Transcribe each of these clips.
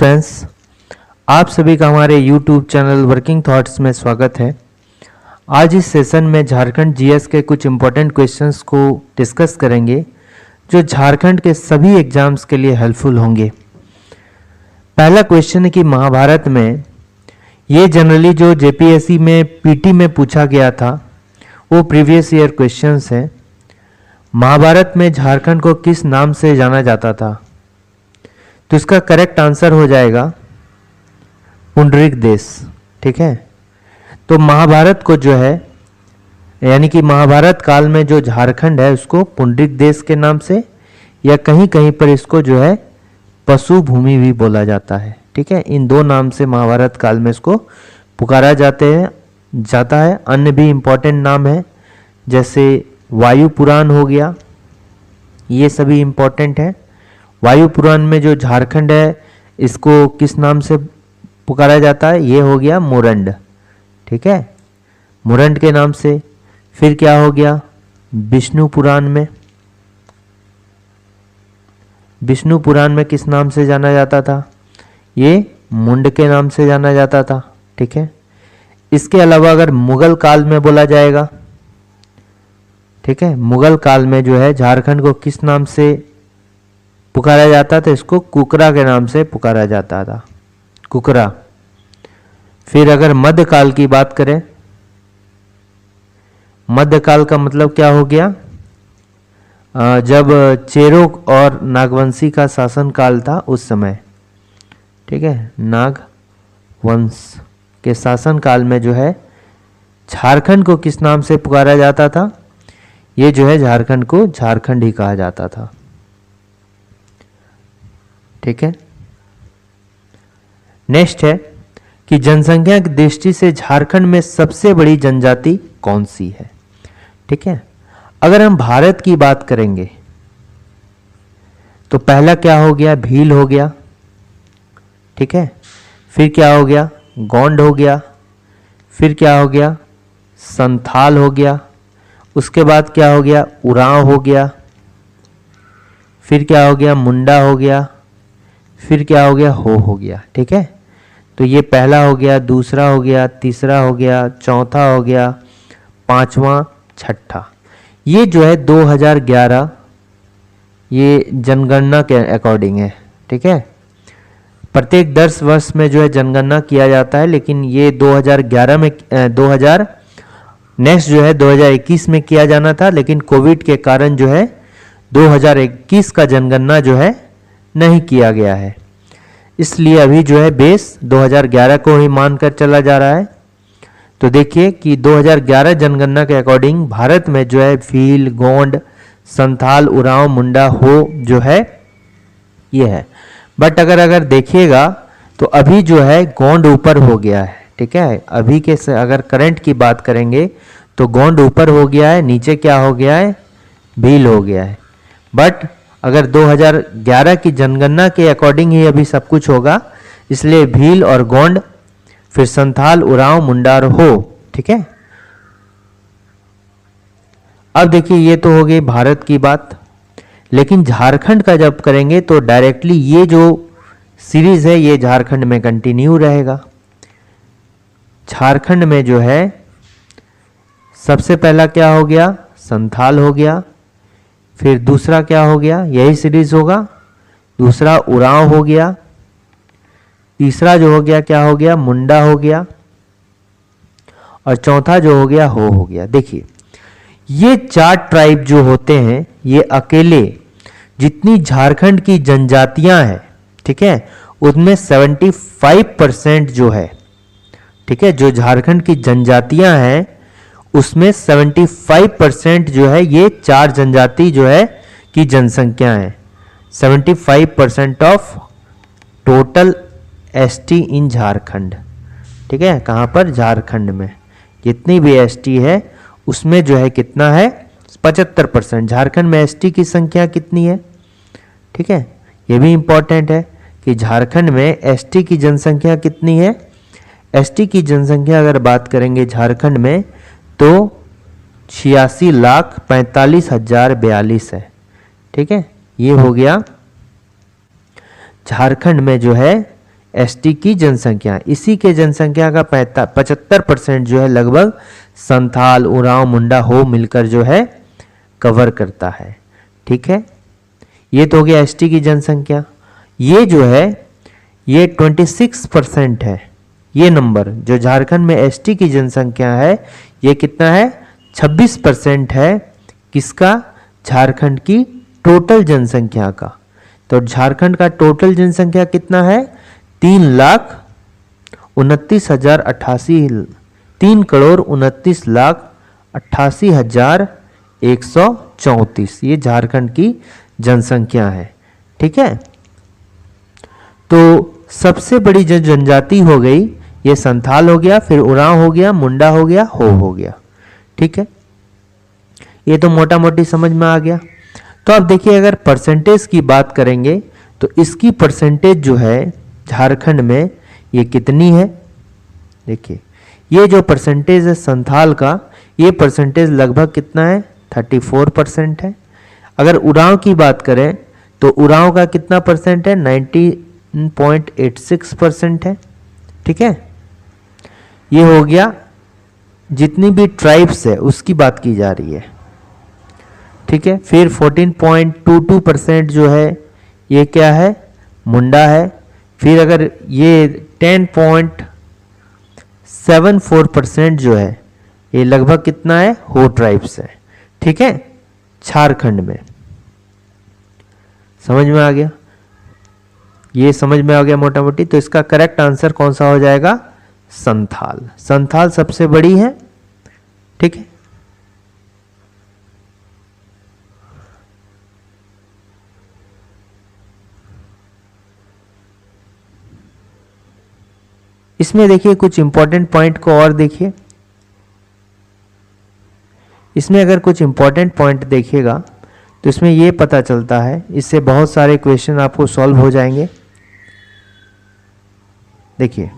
Friends, आप सभी का हमारे YouTube चैनल वर्किंग थॉट्स में स्वागत है। आज इस सेशन में झारखंड जीएस के कुछ इम्पोर्टेंट क्वेश्चंस को डिस्कस करेंगे जो झारखंड के सभी एग्जाम्स के लिए हेल्पफुल होंगे। पहला क्वेश्चन है कि महाभारत में, ये जनरली जो जेपीएससी में पीटी में पूछा गया था वो प्रीवियस ईयर क्वेश्चंस हैं। महाभारत में झारखंड को किस नाम से जाना जाता था? तो इसका करेक्ट आंसर हो जाएगा पुंडरीक देश। ठीक है, तो महाभारत को जो है यानी कि महाभारत काल में जो झारखंड है उसको पुंडरीक देश के नाम से या कहीं कहीं पर इसको जो है पशु भूमि भी बोला जाता है। ठीक है, इन दो नाम से महाभारत काल में इसको पुकारा जाता है। अन्य भी इम्पोर्टेंट नाम है जैसे वायु पुराण हो गया, ये सभी इम्पोर्टेंट है। वायु पुराण में जो झारखंड है इसको किस नाम से पुकारा जाता है? ये हो गया मोरंड। ठीक है, मोरंड के नाम से। फिर क्या हो गया विष्णु पुराण में? विष्णु पुराण में किस नाम से जाना जाता था? ये मुंड के नाम से जाना जाता था। ठीक है, इसके अलावा अगर मुगल काल में बोला जाएगा, ठीक है, मुगल काल में जो है झारखंड को किस नाम से पुकारा जाता था? इसको कुकरा के नाम से पुकारा जाता था, कुकरा। फिर अगर मध्यकाल की बात करें, मध्यकाल का मतलब क्या हो गया? जब चेरो और नागवंशी का शासन काल था उस समय। ठीक है, नागवंश के शासन काल में जो है झारखंड को किस नाम से पुकारा जाता था? ये जो है झारखंड को झारखंड ही कहा जाता था। ठीक है, नेक्स्ट है कि जनसंख्या की दृष्टि से झारखंड में सबसे बड़ी जनजाति कौन सी है? ठीक है, अगर हम भारत की बात करेंगे तो पहला क्या हो गया? भील हो गया। ठीक है, फिर क्या हो गया? गोंड हो गया। फिर क्या हो गया? संथाल हो गया। उसके बाद क्या हो गया? उरांव हो गया। फिर क्या हो गया? मुंडा हो गया। फिर क्या हो गया? हो गया। ठीक है, तो ये पहला हो गया, दूसरा हो गया, तीसरा हो गया, चौथा हो गया, पांचवा, छठा। ये जो है 2011 ये जनगणना के अकॉर्डिंग है। ठीक है, प्रत्येक 10 वर्ष में जो है जनगणना किया जाता है, लेकिन ये 2011 में 2000 नेक्स्ट जो है 2021 में किया जाना था, लेकिन कोविड के कारण जो है 2021 का जनगणना जो है नहीं किया गया है। इसलिए अभी जो है बेस 2011 को ही मानकर चला जा रहा है। तो देखिए कि 2011 जनगणना के अकॉर्डिंग भारत में जो है भील, गोंड, संथाल, उरांव, मुंडा, हो जो है ये है। बट अगर देखिएगा तो अभी जो है गोंड ऊपर हो गया है। ठीक है, अभी के अगर करंट की बात करेंगे तो गोंड ऊपर हो गया है, नीचे क्या हो गया है? भील हो गया है। बट अगर 2011 की जनगणना के अकॉर्डिंग ही अभी सब कुछ होगा, इसलिए भील और गोंड, फिर संथाल, उरांव, मुंडा और हो। ठीक है, अब देखिए ये तो हो गई भारत की बात, लेकिन झारखंड का जब करेंगे तो डायरेक्टली ये जो सीरीज है ये झारखंड में कंटिन्यू रहेगा। झारखंड में जो है सबसे पहला क्या हो गया? संथाल हो गया। फिर दूसरा क्या हो गया? यही सीरीज होगा। दूसरा उरांव हो गया। तीसरा जो हो गया क्या हो गया? मुंडा हो गया। और चौथा जो हो गया हो गया। देखिए ये 4 ट्राइब जो होते हैं ये अकेले जितनी झारखंड की जनजातियां हैं, ठीक है, उनमें 75% जो है, ठीक है, जो झारखंड की जनजातियां हैं उसमें 75% जो है ये 4 जनजाति जो है की जनसंख्या है। 75% ऑफ टोटल एसटी इन झारखंड। ठीक है, कहाँ पर? झारखंड में जितनी भी एसटी है उसमें जो है कितना है? 75%। झारखंड में एसटी की संख्या कितनी है? ठीक है, ये भी इंपॉर्टेंट है कि झारखंड में एसटी की जनसंख्या कितनी है। एसटी की जनसंख्या अगर बात करेंगे झारखंड में तो 86,45,042 है। ठीक है, ये हो गया झारखंड में जो है एसटी की जनसंख्या, इसी के जनसंख्या का 75% जो है लगभग संथाल, उरांव, मुंडा, हो मिलकर जो है कवर करता है। ठीक है, ये तो हो गया एसटी की जनसंख्या। ये जो है ये 26% है। ये नंबर जो झारखंड में एसटी की जनसंख्या है ये कितना है? 26% है। किसका? झारखंड की टोटल जनसंख्या का। तो झारखंड का टोटल जनसंख्या कितना है? 3,29,88,134। ये झारखंड की जनसंख्या है। ठीक है, तो सबसे बड़ी जो जनजाति हो गई ये संथाल हो गया, फिर उरांव हो गया, मुंडा हो गया, हो गया। ठीक है, ये तो मोटा मोटी समझ में आ गया। तो अब देखिए अगर परसेंटेज की बात करेंगे तो इसकी परसेंटेज जो है झारखंड में ये कितनी है? देखिए ये जो परसेंटेज है संथाल का, ये परसेंटेज लगभग कितना है? 34% है। अगर उरांव की बात करें तो उरांव का कितना परसेंट है? 19.86% है। ठीक है, ये हो गया जितनी भी ट्राइब्स है उसकी बात की जा रही है। ठीक है, फिर 14.22% जो है ये क्या है? मुंडा है। फिर अगर ये 10.74% जो है ये लगभग कितना है? हो ट्राइब्स है। ठीक है, झारखंड में। समझ में आ गया? ये समझ में आ गया मोटा मोटी। तो इसका करेक्ट आंसर कौन सा हो जाएगा? संथाल। संथाल सबसे बड़ी है। ठीक है, इसमें देखिए कुछ इंपॉर्टेंट पॉइंट को और देखिए। इसमें अगर कुछ इंपॉर्टेंट पॉइंट देखिएगा तो इसमें यह पता चलता है, इससे बहुत सारे क्वेश्चन आपको सॉल्व हो जाएंगे। देखिए,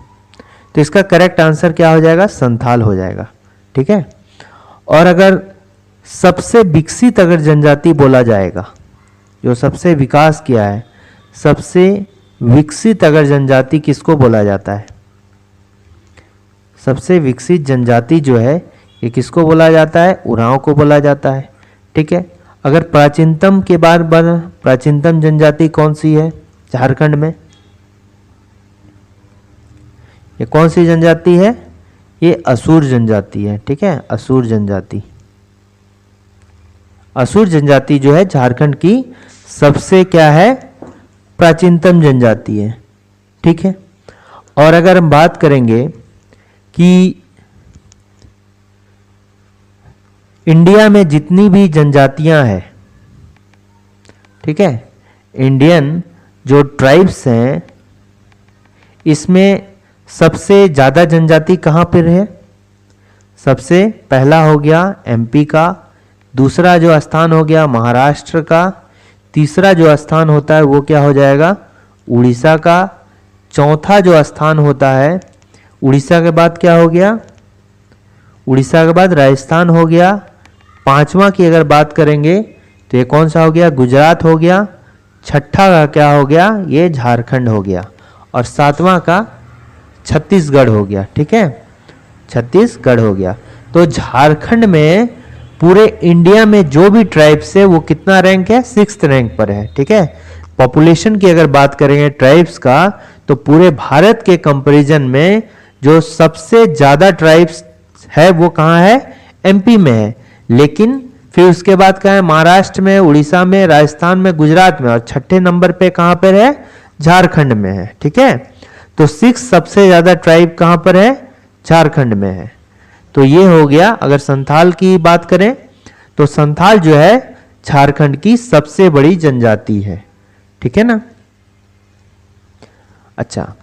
तो इसका करेक्ट आंसर क्या हो जाएगा? संथाल हो जाएगा। ठीक है, और अगर सबसे विकसित अगर जनजाति बोला जाएगा, जो सबसे विकास किया है, सबसे विकसित अगर जनजाति किसको बोला जाता है? सबसे विकसित जनजाति जो है ये किसको बोला जाता है? उरांव को बोला जाता है। ठीक है, अगर प्राचीनतम के बाद प्राचीनतम जनजाति कौन सी है झारखंड में? ये कौन सी जनजाति है? ये असुर जनजाति है। ठीक है, असुर जनजाति। असुर जनजाति जो है झारखंड की सबसे क्या है? प्राचीनतम जनजाति है। ठीक है, और अगर हम बात करेंगे कि इंडिया में जितनी भी जनजातियां हैं, ठीक है, इंडियन जो ट्राइब्स हैं, इसमें सबसे ज़्यादा जनजाति कहाँ पर है? सबसे पहला हो गया एमपी का, दूसरा जो स्थान हो गया महाराष्ट्र का, तीसरा जो स्थान होता है वो क्या हो जाएगा? उड़ीसा का, चौथा जो स्थान होता है उड़ीसा के बाद क्या हो गया? उड़ीसा के बाद राजस्थान हो गया। पांचवा की अगर बात करेंगे तो ये कौन सा हो गया? गुजरात हो गया। छठा का क्या हो गया? ये झारखंड हो गया। और सातवां का छत्तीसगढ़ हो गया। ठीक है, छत्तीसगढ़ हो गया। तो झारखंड में पूरे इंडिया में जो भी ट्राइब्स है वो कितना रैंक है? 6th रैंक पर है। ठीक है, पॉपुलेशन की अगर बात करेंगे ट्राइब्स का तो पूरे भारत के कंपैरिजन में जो सबसे ज़्यादा ट्राइब्स है वो कहाँ है? एमपी में है। लेकिन फिर उसके बाद क्या है? महाराष्ट्र में, उड़ीसा में, राजस्थान में, गुजरात में, और छठे नंबर पे कहाँ पर है? झारखंड में है। ठीक है, तो 6 सबसे ज़्यादा ट्राइब कहाँ पर है? झारखंड में है। तो ये हो गया। अगर संथाल की बात करें तो संथाल जो है झारखंड की सबसे बड़ी जनजाति है। ठीक है ना? अच्छा,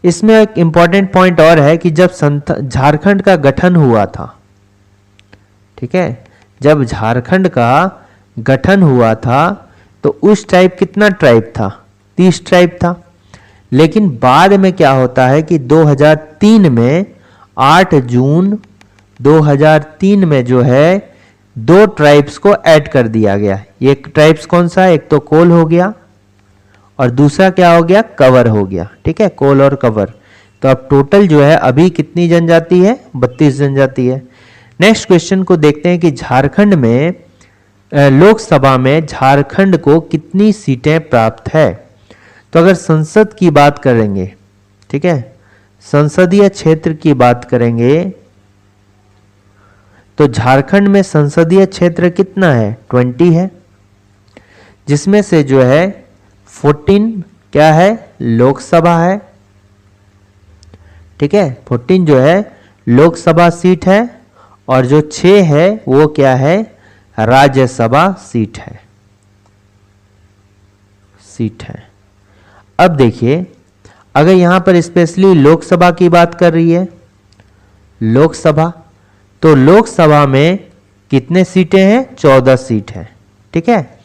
इसमें एक इंपॉर्टेंट पॉइंट और है कि जब झारखंड का गठन हुआ था, ठीक है, जब झारखंड का गठन हुआ था तो उस टाइप कितना ट्राइब था? 30 ट्राइब था। लेकिन बाद में क्या होता है कि 2003 में 8 जून 2003 में जो है 2 ट्राइब्स को ऐड कर दिया गया। ये ट्राइब्स कौन सा है? एक तो कोल हो गया और दूसरा क्या हो गया, कवर हो गया। ठीक है, कोल और कवर। तो अब टोटल जो है अभी कितनी जनजाति है, 32 जनजाति है। नेक्स्ट क्वेश्चन को देखते हैं कि झारखंड में लोकसभा में झारखंड को कितनी सीटें प्राप्त है। तो अगर संसद की बात करेंगे, ठीक है, संसदीय क्षेत्र की बात करेंगे, तो झारखंड में संसदीय क्षेत्र कितना है, 20 है, जिसमें से जो है 14 क्या है, लोकसभा है। ठीक है, 14 जो है लोकसभा सीट है और जो 6 है वो क्या है, राज्यसभा सीट है। अब देखिए, अगर यहां पर स्पेशली लोकसभा की बात कर रही है, लोकसभा, तो लोकसभा में कितने सीटें हैं, 14 सीट हैं। ठीक है,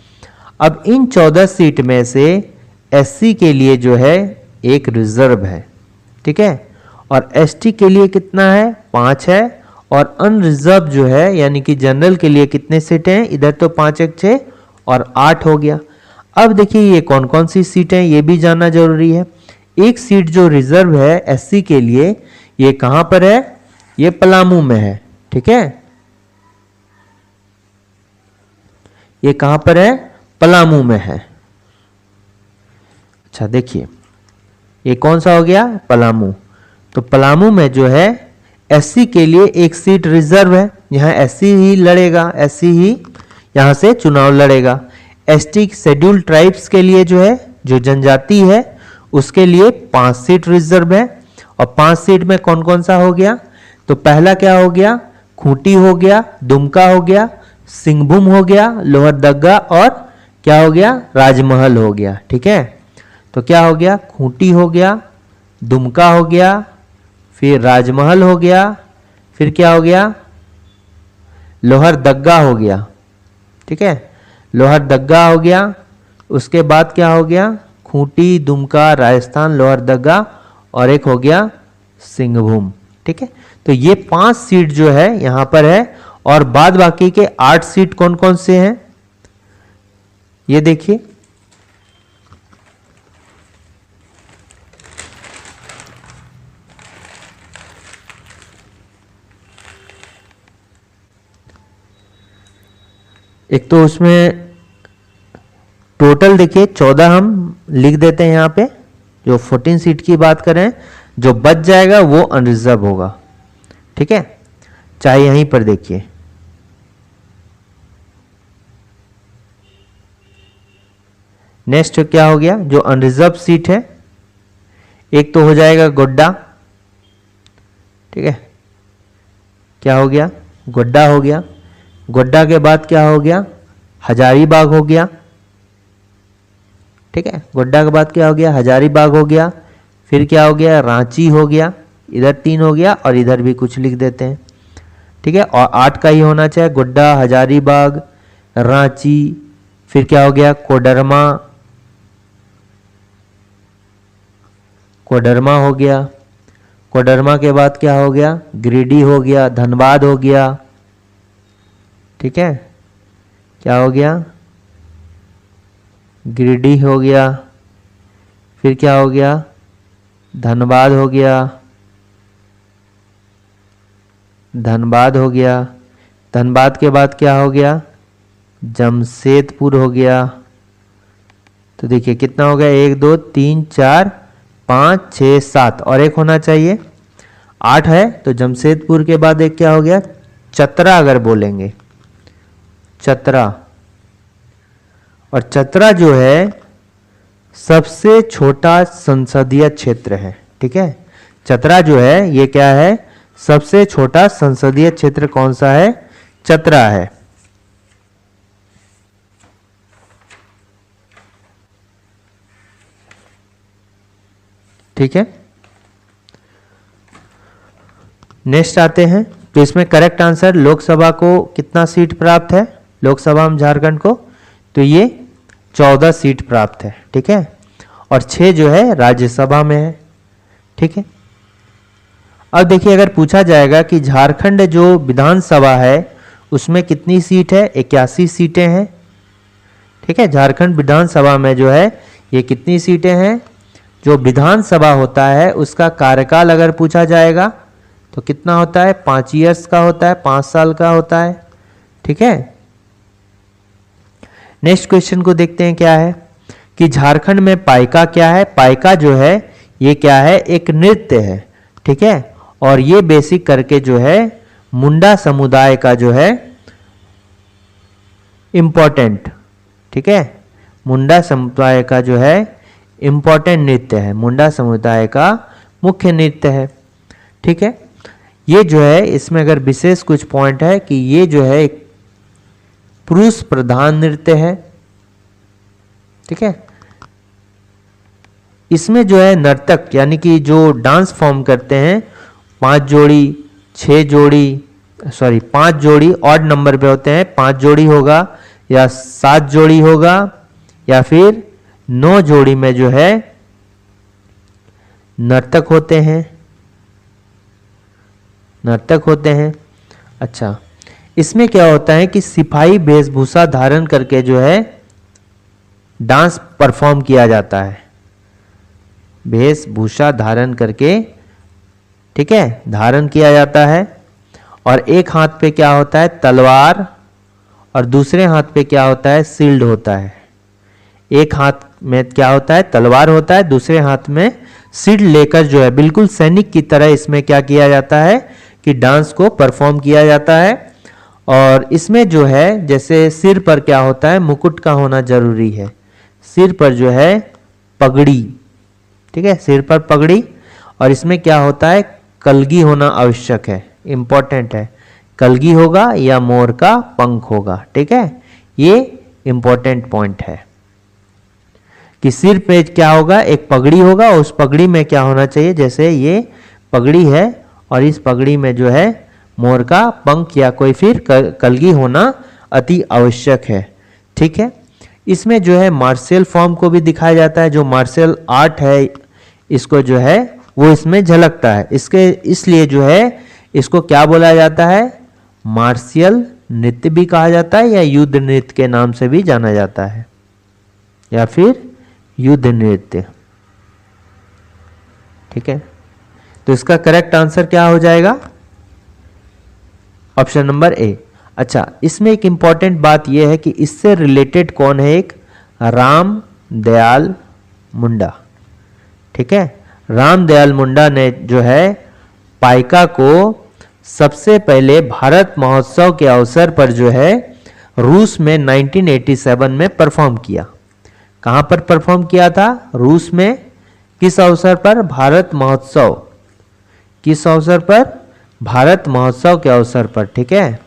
अब इन 14 सीट में से एससी के लिए जो है एक रिजर्व है। ठीक है, और एसटी के लिए कितना है, 5 है, और अनरिजर्व जो है यानी कि जनरल के लिए कितने सीटें हैं, इधर तो 5 1 6 और 8 हो गया। अब देखिए ये कौन कौन सी सीटें हैं ये भी जानना जरूरी है। एक सीट जो रिजर्व है एससी के लिए, ये कहां पर है, ये पलामू में है। ठीक है, ये कहां पर है, पलामू में है। अच्छा देखिए, ये कौन सा हो गया, पलामू। तो पलामू में जो है एससी के लिए एक सीट रिजर्व है, यहां एससी ही लड़ेगा, एससी ही यहां से चुनाव लड़ेगा। एसटी शेड्यूल्ड ट्राइब्स के लिए जो है, जो जनजाति है, उसके लिए 5 सीट रिजर्व है। और 5 सीट में कौन कौन सा हो गया, तो पहला क्या हो गया, खूंटी हो गया, दुमका हो गया, सिंहभूम हो गया, लोहरदगा और क्या हो गया, राजमहल हो गया। ठीक है, तो क्या हो गया, खूंटी हो गया, दुमका हो गया, फिर राजमहल हो गया, फिर क्या हो गया, लोहरदगा हो गया। ठीक है, लोहरदगा हो गया, उसके बाद क्या हो गया, खूंटी, दुमका, राजस्थान, लोहरदगा, और एक हो गया सिंहभूम। ठीक है, तो ये 5 सीट जो है यहां पर है, और बाद बाकी के 8 सीट कौन कौन से हैं, ये देखिए। एक तो उसमें टोटल देखिए 14 हम लिख देते हैं यहां पे, जो 14 सीट की बात करें, जो बच जाएगा वो अनरिजर्व होगा। ठीक है, चाहे यहीं पर देखिए, नेक्स्ट क्या हो गया, जो अनरिजर्व सीट है, एक तो हो जाएगा गोड्डा। ठीक है, क्या हो गया, गोड्डा हो गया। गोड्डा के बाद क्या हो गया, हजारीबाग हो गया। ठीक है, गोड्डा के बाद क्या हो गया, हजारीबाग हो गया। फिर क्या हो गया, रांची हो गया, इधर 3 हो गया और इधर भी कुछ लिख देते हैं। ठीक है, और 8 का ही होना चाहिए, गोड्डा, हजारीबाग, रांची, फिर क्या हो गया, कोडरमा, कोडरमा हो गया। कोडरमा के बाद क्या हो गया, गिरिडीह हो गया, धनबाद हो गया। ठीक है, क्या हो गया, गिरिडीह हो गया, फिर क्या हो गया, धनबाद हो गया, धनबाद हो गया। धनबाद के बाद क्या हो गया, जमशेदपुर हो गया। तो देखिए कितना हो गया, 1 2 3 4 5 6 7 और एक होना चाहिए, 8 है। तो जमशेदपुर के बाद एक क्या हो गया, चतरा, अगर बोलेंगे चतरा। और चतरा जो है सबसे छोटा संसदीय क्षेत्र है। ठीक है, चतरा जो है ये क्या है, सबसे छोटा संसदीय क्षेत्र कौन सा है, चतरा है। ठीक है, नेक्स्ट आते हैं। तो इसमें करेक्ट आंसर, लोकसभा को कितना सीट प्राप्त है, लोकसभा में झारखंड को, तो ये 14 सीट प्राप्त है। ठीक है, और 6 जो है राज्यसभा में है। ठीक है, अब देखिए अगर पूछा जाएगा कि झारखंड जो विधानसभा है उसमें कितनी सीट है, 81 सीटें हैं। ठीक है, झारखंड विधानसभा में जो है ये कितनी सीटें हैं? जो विधानसभा होता है उसका कार्यकाल अगर पूछा जाएगा तो कितना होता है? 5 ईयर्स का होता है, 5 साल का होता है। ठीक है, नेक्स्ट क्वेश्चन को देखते हैं क्या है कि झारखंड में पाइका क्या है? पाइका जो है ये क्या है? एक नृत्य है। ठीक है, और ये बेसिक करके जो है मुंडा समुदाय का जो है इंपॉर्टेंट, ठीक है, मुंडा समुदाय का जो है इंपॉर्टेंट नृत्य है, मुंडा समुदाय का मुख्य नृत्य है। ठीक है, ये जो है इसमें अगर विशेष कुछ पॉइंट है कि ये जो है एक पुरुष प्रधान नृत्य है। ठीक है, इसमें जो है नर्तक यानी कि जो डांस फॉर्म करते हैं 5 जोड़ी 6 जोड़ी 5 जोड़ी ऑड नंबर पे होते हैं, 5 जोड़ी होगा या 7 जोड़ी होगा या फिर 9 जोड़ी में जो है नर्तक होते हैं। अच्छा, इसमें क्या होता है कि सिपाही वेशभूषा धारण करके जो है डांस परफॉर्म किया जाता है, वेशभूषा धारण करके, ठीक है, धारण किया जाता है। और एक हाथ पे क्या होता है? तलवार, और दूसरे हाथ पे क्या होता है? शील्ड होता है। एक हाथ में क्या होता है? तलवार होता है, दूसरे हाथ में शील्ड लेकर जो है बिल्कुल सैनिक की तरह इसमें क्या किया जाता है कि डांस को परफॉर्म किया जाता है। और इसमें जो है जैसे सिर पर क्या होता है? मुकुट का होना जरूरी है, सिर पर जो है पगड़ी, ठीक है, सिर पर पगड़ी। और इसमें क्या होता है? कलगी होना आवश्यक है, इंपॉर्टेंट है, कलगी होगा या मोर का पंख होगा। ठीक है, ये इंपॉर्टेंट पॉइंट है कि सिर पे क्या होगा? एक पगड़ी होगा, और उस पगड़ी में क्या होना चाहिए? जैसे ये पगड़ी है और इस पगड़ी में जो है मोर का पंख या कोई फिर कलगी होना अति आवश्यक है। ठीक है, इसमें जो है मार्शल फॉर्म को भी दिखाया जाता है, जो मार्शल आर्ट है इसको जो है वो इसमें झलकता है। इसके इसलिए जो है इसको क्या बोला जाता है? मार्शियल नृत्य भी कहा जाता है या युद्ध नृत्य के नाम से भी जाना जाता है, या फिर युद्ध नृत्य। ठीक है, तो इसका करेक्ट आंसर क्या हो जाएगा? Option number A. अच्छा, इसमें एक इंपॉर्टेंट बात यह है कि इससे रिलेटेड कौन है? एक राम दयाल मुंडा। ठीक है, राम दयाल मुंडा ने जो है पाइका को सबसे पहले भारत महोत्सव के अवसर पर जो है रूस में 1987 में परफॉर्म किया। कहां पर परफॉर्म किया था? रूस में। किस अवसर पर? भारत महोत्सव। किस अवसर पर? भारत महोत्सव के अवसर पर। ठीक है,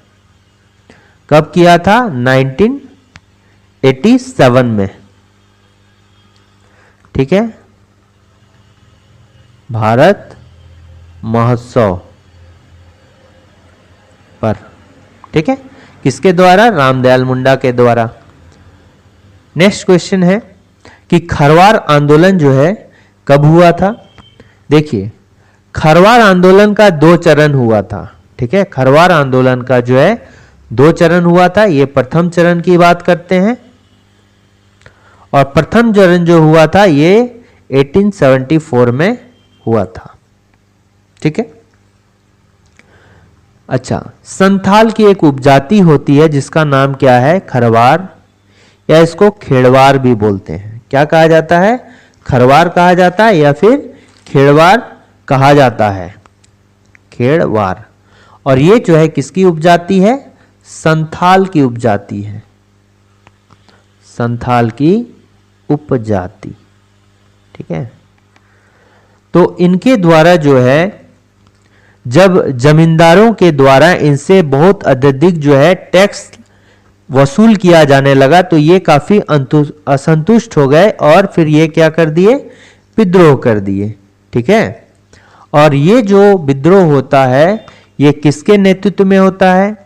कब किया था? 1987 में। ठीक है, भारत महोत्सव पर। ठीक है, किसके द्वारा? रामदयाल मुंडा के द्वारा। नेक्स्ट क्वेश्चन है कि खरवार आंदोलन जो है कब हुआ था? देखिए, खरवार आंदोलन का 2 चरण हुआ था। ठीक है, खरवार आंदोलन का जो है 2 चरण हुआ था। ये प्रथम चरण की बात करते हैं, और प्रथम चरण जो हुआ था ये 1874 में हुआ था। ठीक है, अच्छा, संथाल की एक उपजाति होती है जिसका नाम क्या है? खरवार, या इसको खेड़वार भी बोलते हैं। क्या कहा जाता है? खरवार कहा जाता है या फिर खेड़वार कहा जाता है, खेड़वार। और ये जो है किसकी उपजाति है? संथाल की उपजाति है, संथाल की उपजाति। ठीक है, तो इनके द्वारा जो है जब जमींदारों के द्वारा इनसे बहुत अत्यधिक जो है टैक्स वसूल किया जाने लगा, तो ये काफी असंतुष्ट हो गए और फिर ये क्या कर दिए? विद्रोह कर दिए। ठीक है, और ये जो विद्रोह होता है ये किसके नेतृत्व में होता है?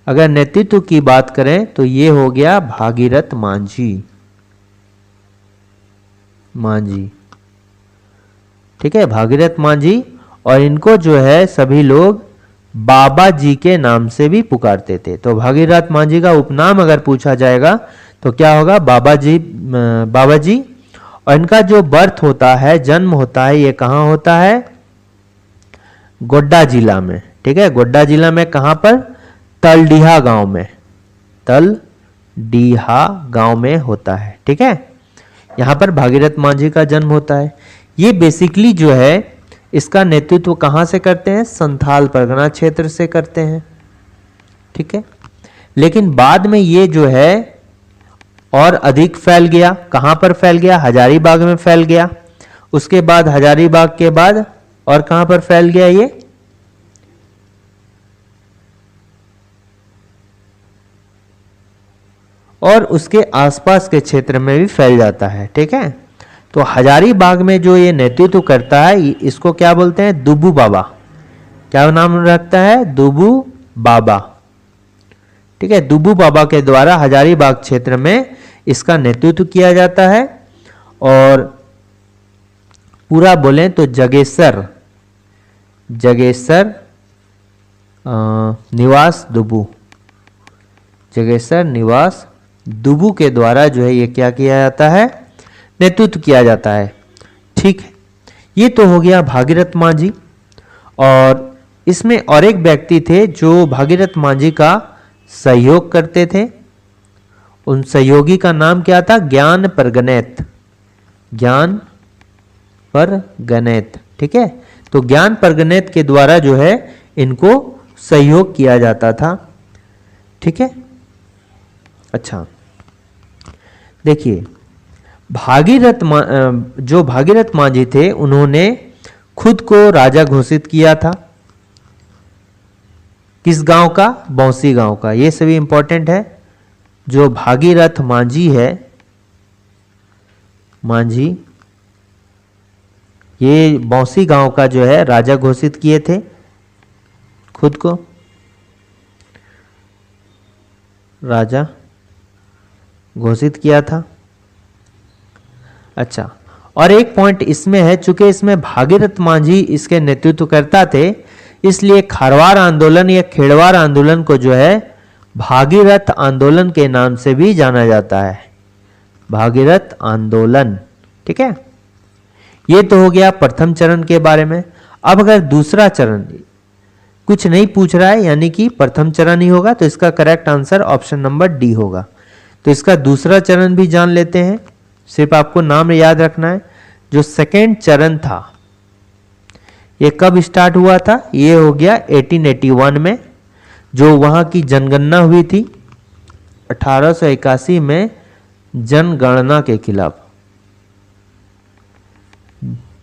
अगर नेतृत्व की बात करें तो ये हो गया भागीरथ मांझी। ठीक है, भागीरथ मांझी। और इनको जो है सभी लोग बाबा जी के नाम से भी पुकारते थे। तो भागीरथ मांझी का उपनाम अगर पूछा जाएगा तो क्या होगा, बाबा जी। और इनका जो बर्थ होता है, जन्म होता है, ये कहाँ होता है, गोड्डा जिला में। ठीक है, गोड्डा जिला में कहाँ पर, तलडीहा गांव में, तलडीहा गांव में होता है। ठीक है, यहाँ पर भागीरथ मांझी का जन्म होता है। ये बेसिकली जो है इसका नेतृत्व कहाँ से करते हैं, संथाल परगना क्षेत्र से करते हैं। ठीक है, लेकिन बाद में ये जो है और अधिक फैल गया। कहाँ पर फैल गया, हजारीबाग में फैल गया। उसके बाद हजारीबाग के बाद और कहाँ पर फैल गया ये, और उसके आसपास के क्षेत्र में भी फैल जाता है। ठीक है, तो हजारीबाग में जो ये नेतृत्व करता है इसको क्या बोलते हैं, दुबू बाबा। क्या नाम रखता है, दुबू बाबा। ठीक है, दुबू बाबा के द्वारा हजारीबाग क्षेत्र में इसका नेतृत्व किया जाता है। और पूरा बोलें तो जगेसर निवास दुबू, जगेसर निवास दुबू के द्वारा जो है ये क्या किया जाता है, नेतृत्व किया जाता है। ठीक है, ये तो हो गया भागीरथ मांझी। और इसमें और एक व्यक्ति थे जो भागीरथ मांझी का सहयोग करते थे। उन सहयोगी का नाम क्या था, ज्ञान परगनैत, ज्ञान परगनैत। ठीक है, तो ज्ञान परगनैत के द्वारा जो है इनको सहयोग किया जाता था। ठीक है, अच्छा देखिए, जो भागीरथ मांझी थे उन्होंने खुद को राजा घोषित किया था। किस गांव का, बौंसी गांव का। ये सभी इंपॉर्टेंट है। जो भागीरथ मांझी है, मांझी, ये बौंसी गांव का जो है राजा घोषित किए थे खुद को, राजा घोषित किया था। अच्छा, और एक पॉइंट इसमें है, चूंकि इसमें भागीरथ मांझी इसके नेतृत्व करता थे, इसलिए खारवाड़ आंदोलन या खेड़वाड़ आंदोलन को जो है भागीरथ आंदोलन के नाम से भी जाना जाता है, भागीरथ आंदोलन। ठीक है, ये तो हो गया प्रथम चरण के बारे में। अब अगर दूसरा चरण कुछ नहीं पूछ रहा है, यानी कि प्रथम चरण ही होगा, तो इसका correct answer option number D होगा। तो इसका दूसरा चरण भी जान लेते हैं, सिर्फ आपको नाम याद रखना है। जो सेकेंड चरण था ये कब स्टार्ट हुआ था, ये हो गया 1881 में, जो वहां की जनगणना हुई थी 1881 में, जनगणना के खिलाफ।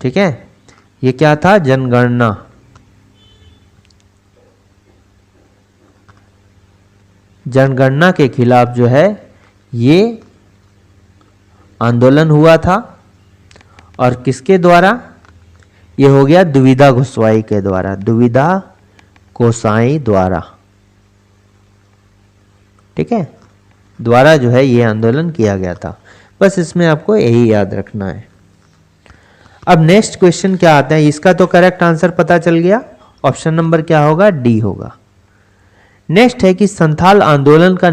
ठीक है, ये क्या था, जनगणना। जनगणना के खिलाफ जो है ये आंदोलन हुआ था। और किसके द्वारा, ये हो गया दुविधा गोस्वामी के द्वारा, दुविधा गोसाई द्वारा। ठीक है, द्वारा जो है ये आंदोलन किया गया था। बस इसमें आपको यही याद रखना है। अब नेक्स्ट क्वेश्चन क्या आता है, इसका तो करेक्ट आंसर पता चल गया, ऑप्शन नंबर क्या होगा, डी होगा। नेक्स्ट है कि संथाल आंदोलन का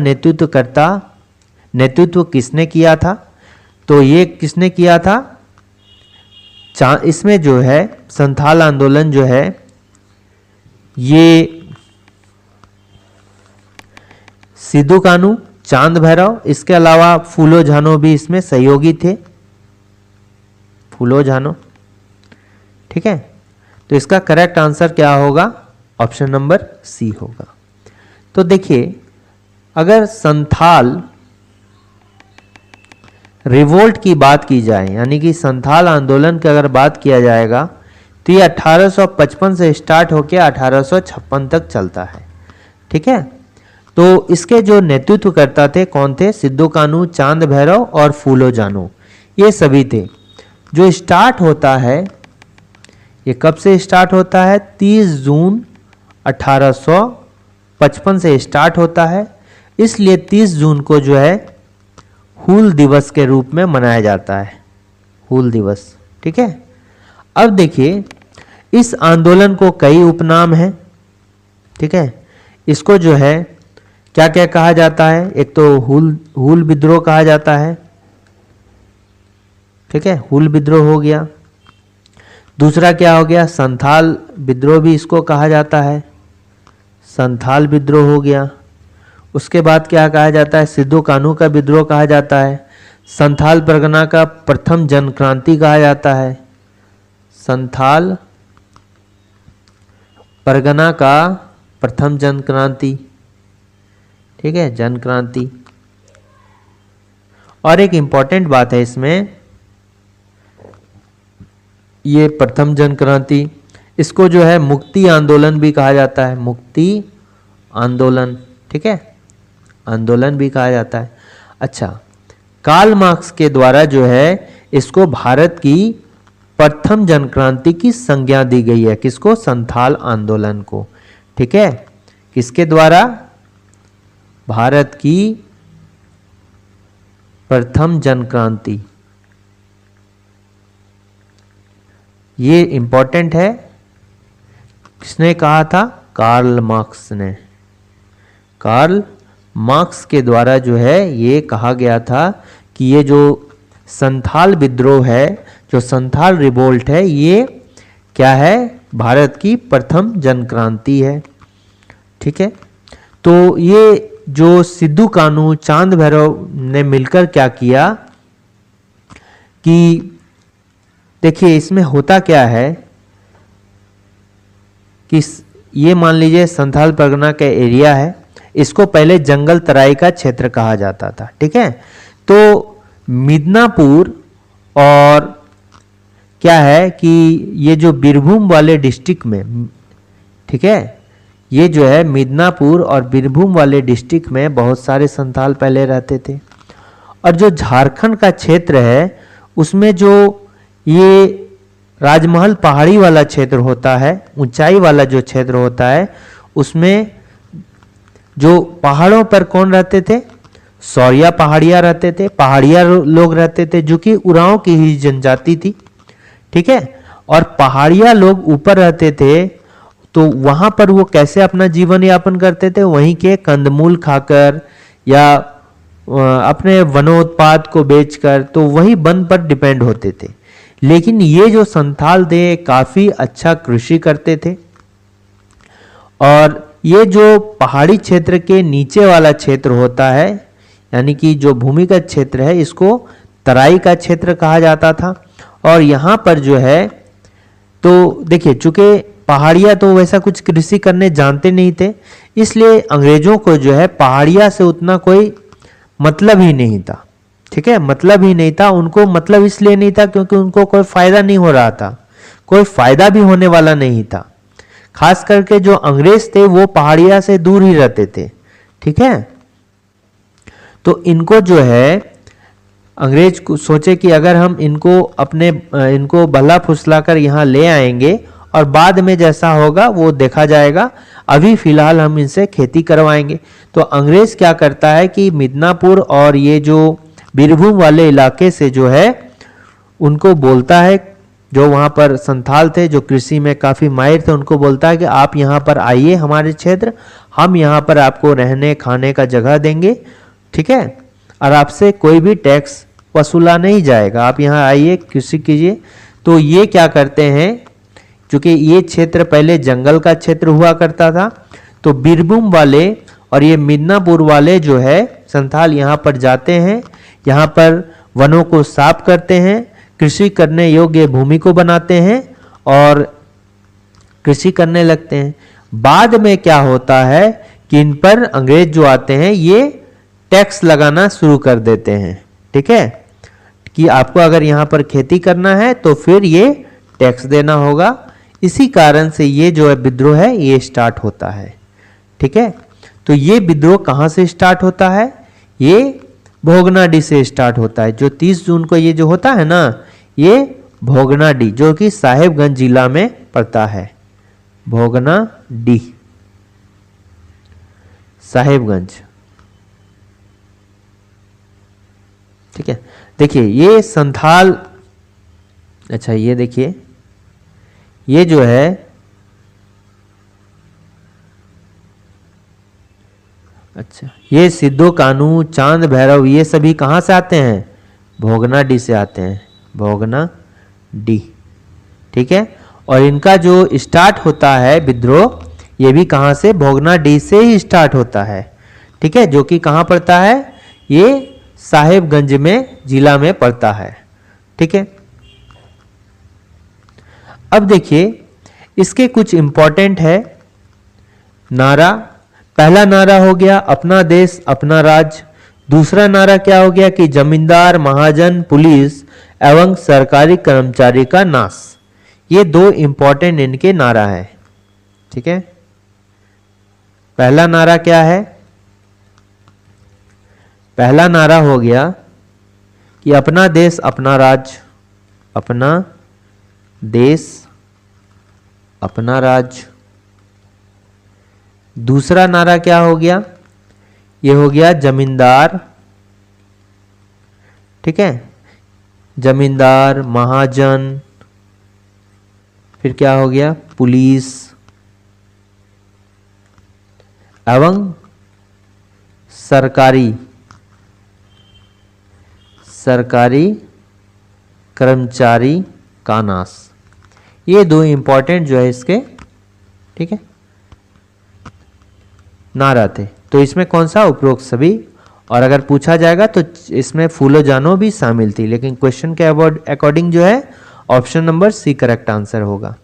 नेतृत्व किसने किया था, तो ये किसने किया था, इसमें जो है संथाल आंदोलन जो है ये सिद्धू कानू, चांद भैरव, इसके अलावा फूलो झानो भी इसमें सहयोगी थे, फूलो झानो। ठीक है, तो इसका करेक्ट आंसर क्या होगा, ऑप्शन नंबर सी होगा। तो देखिए, अगर संथाल रिवोल्ट की बात की जाए, यानी कि संथाल आंदोलन की अगर बात किया जाएगा, तो ये 1855 से स्टार्ट होकर 1856 तक चलता है। ठीक है, तो इसके जो नेतृत्व करता थे कौन थे, सिद्धू कानू, चांद भैरव और फूलो जानो, ये सभी थे। जो स्टार्ट होता है, ये कब से स्टार्ट होता है, 30 जून 1855 से स्टार्ट होता है। इसलिए 30 जून को जो है हूल दिवस के रूप में मनाया जाता है, हूल दिवस। ठीक है, अब देखिए, इस आंदोलन को कई उपनाम हैं। ठीक है, इसको जो है क्या क्या कहा जाता है? एक तो हूल विद्रोह कहा जाता है, ठीक है, हूल विद्रोह हो गया। दूसरा क्या हो गया? संथाल विद्रोह भी इसको कहा जाता है, संथाल विद्रोह हो गया। उसके बाद क्या कहा जाता है? सिद्धू कान्हू का विद्रोह कहा जाता है। संथाल परगना का प्रथम जनक्रांति कहा जाता है, संथाल परगना का प्रथम जनक्रांति, ठीक है, जनक्रांति। और एक इंपॉर्टेंट बात है इसमें, ये प्रथम जनक्रांति, इसको जो है मुक्ति आंदोलन भी कहा जाता है, मुक्ति आंदोलन, ठीक है, आंदोलन भी कहा जाता है। अच्छा, कार्ल मार्क्स के द्वारा जो है इसको भारत की प्रथम जनक्रांति की संज्ञा दी गई है। किसको? संथाल आंदोलन को, ठीक है। किसके द्वारा? भारत की प्रथम जनक्रांति। ये इंपॉर्टेंट है। किसने कहा था? कार्ल मार्क्स ने। कार्ल मार्क्स के द्वारा जो है ये कहा गया था कि ये जो संथाल विद्रोह है, जो संथाल रिवोल्ट है, ये क्या है? भारत की प्रथम जनक्रांति है, ठीक है। तो ये जो सिद्धू कान्हू, चांद भैरव ने मिलकर क्या किया कि देखिए इसमें होता क्या है कि ये मान लीजिए संथाल परगना का एरिया है, इसको पहले जंगल तराई का क्षेत्र कहा जाता था, ठीक है। तो मिदनापुर और क्या है कि ये जो बीरभूम वाले डिस्ट्रिक्ट में, ठीक है, ये जो है मिदनापुर और बीरभूम वाले डिस्ट्रिक्ट में बहुत सारे संथाल पहले रहते थे। और जो झारखंड का क्षेत्र है उसमें जो ये राजमहल पहाड़ी वाला क्षेत्र होता है, ऊंचाई वाला जो क्षेत्र होता है, उसमें जो पहाड़ों पर कौन रहते थे? सौरिया पहाड़िया रहते थे, पहाड़िया लोग रहते थे, जो कि उरांव की ही जनजाति थी, ठीक है। और पहाड़िया लोग ऊपर रहते थे, तो वहां पर वो कैसे अपना जीवन यापन करते थे? वहीं के कंदमूल खाकर या अपने वनोत्पाद को बेचकर, तो वही वन पर डिपेंड होते थे। लेकिन ये जो संथाल थे काफी अच्छा कृषि करते थे। और ये जो पहाड़ी क्षेत्र के नीचे वाला क्षेत्र होता है, यानी कि जो भूमिगत क्षेत्र है, इसको तराई का क्षेत्र कहा जाता था। और यहाँ पर जो है, तो देखिए चूंकि पहाड़िया तो वैसा कुछ कृषि करने जानते नहीं थे, इसलिए अंग्रेजों को जो है पहाड़िया से उतना कोई मतलब ही नहीं था, ठीक है, मतलब ही नहीं था। उनको मतलब इसलिए नहीं था क्योंकि उनको कोई फायदा नहीं हो रहा था, कोई फायदा भी होने वाला नहीं था। खास करके जो अंग्रेज थे वो पहाड़िया से दूर ही रहते थे, ठीक है। तो इनको जो है अंग्रेज को सोचे कि अगर हम इनको भला फुसलाकर यहाँ ले आएंगे और बाद में जैसा होगा वो देखा जाएगा, अभी फिलहाल हम इनसे खेती करवाएंगे। तो अंग्रेज क्या करता है कि मिदनापुर और ये जो बीरभूम वाले इलाके से जो है उनको बोलता है, जो वहाँ पर संथाल थे जो कृषि में काफ़ी माहिर थे, उनको बोलता है कि आप यहाँ पर आइए हमारे क्षेत्र, हम यहाँ पर आपको रहने खाने का जगह देंगे, ठीक है, और आपसे कोई भी टैक्स वसूला नहीं जाएगा, आप यहाँ आइए कृषि कीजिए। तो ये क्या करते हैं, क्योंकि ये क्षेत्र पहले जंगल का क्षेत्र हुआ करता था, तो बीरभूम वाले और ये मिदनापुर वाले जो है संथाल यहाँ पर जाते हैं, यहाँ पर वनों को साफ करते हैं, कृषि करने योग्य भूमि को बनाते हैं और कृषि करने लगते हैं। बाद में क्या होता है कि इन पर अंग्रेज जो आते हैं ये टैक्स लगाना शुरू कर देते हैं, ठीक है, कि आपको अगर यहाँ पर खेती करना है तो फिर ये टैक्स देना होगा। इसी कारण से ये जो है विद्रोह है ये स्टार्ट होता है, ठीक है। तो ये विद्रोह कहाँ से स्टार्ट होता है? ये भोगनाडीह से स्टार्ट होता है। जो 30 जून को ये जो होता है ना, ये भोगनाडीह जो कि साहेबगंज जिला में पड़ता है, भोगनाडीह साहेबगंज, ठीक है। देखिए ये संथाल, अच्छा ये देखिए ये जो है अच्छा, ये सिद्धो कान्हू चांद भैरव ये सभी कहाँ से आते हैं? भोगनाडीह से आते हैं, भोगनाडीह। ठीक है, और इनका जो स्टार्ट होता है विद्रोह, ये भी कहाँ से? भोगनाडीह से ही स्टार्ट होता है। ठीक है, जो कि कहाँ पड़ता है? ये साहेबगंज में जिला में पड़ता है। ठीक है, अब देखिए इसके कुछ इंपॉर्टेंट है नारा। पहला नारा हो गया अपना देश अपना राज। दूसरा नारा क्या हो गया कि जमींदार महाजन पुलिस एवं सरकारी कर्मचारी का नाश। ये दो इंपॉर्टेंट इनके नारा है। ठीक है, पहला नारा क्या है? पहला नारा हो गया कि अपना देश अपना राज, अपना देश अपना राज। दूसरा नारा क्या हो गया? ये हो गया जमींदार, ठीक है, जमींदार महाजन, फिर क्या हो गया? पुलिस एवं सरकारी कर्मचारी का नाश। ये दो इंपॉर्टेंट जो है इसके, ठीक है, नारा थे। तो इसमें कौन सा? उपरोक्त सभी। और अगर पूछा जाएगा तो इसमें फूलो जानो भी शामिल थी, लेकिन क्वेश्चन के अकॉर्डिंग जो है option number C correct answer होगा।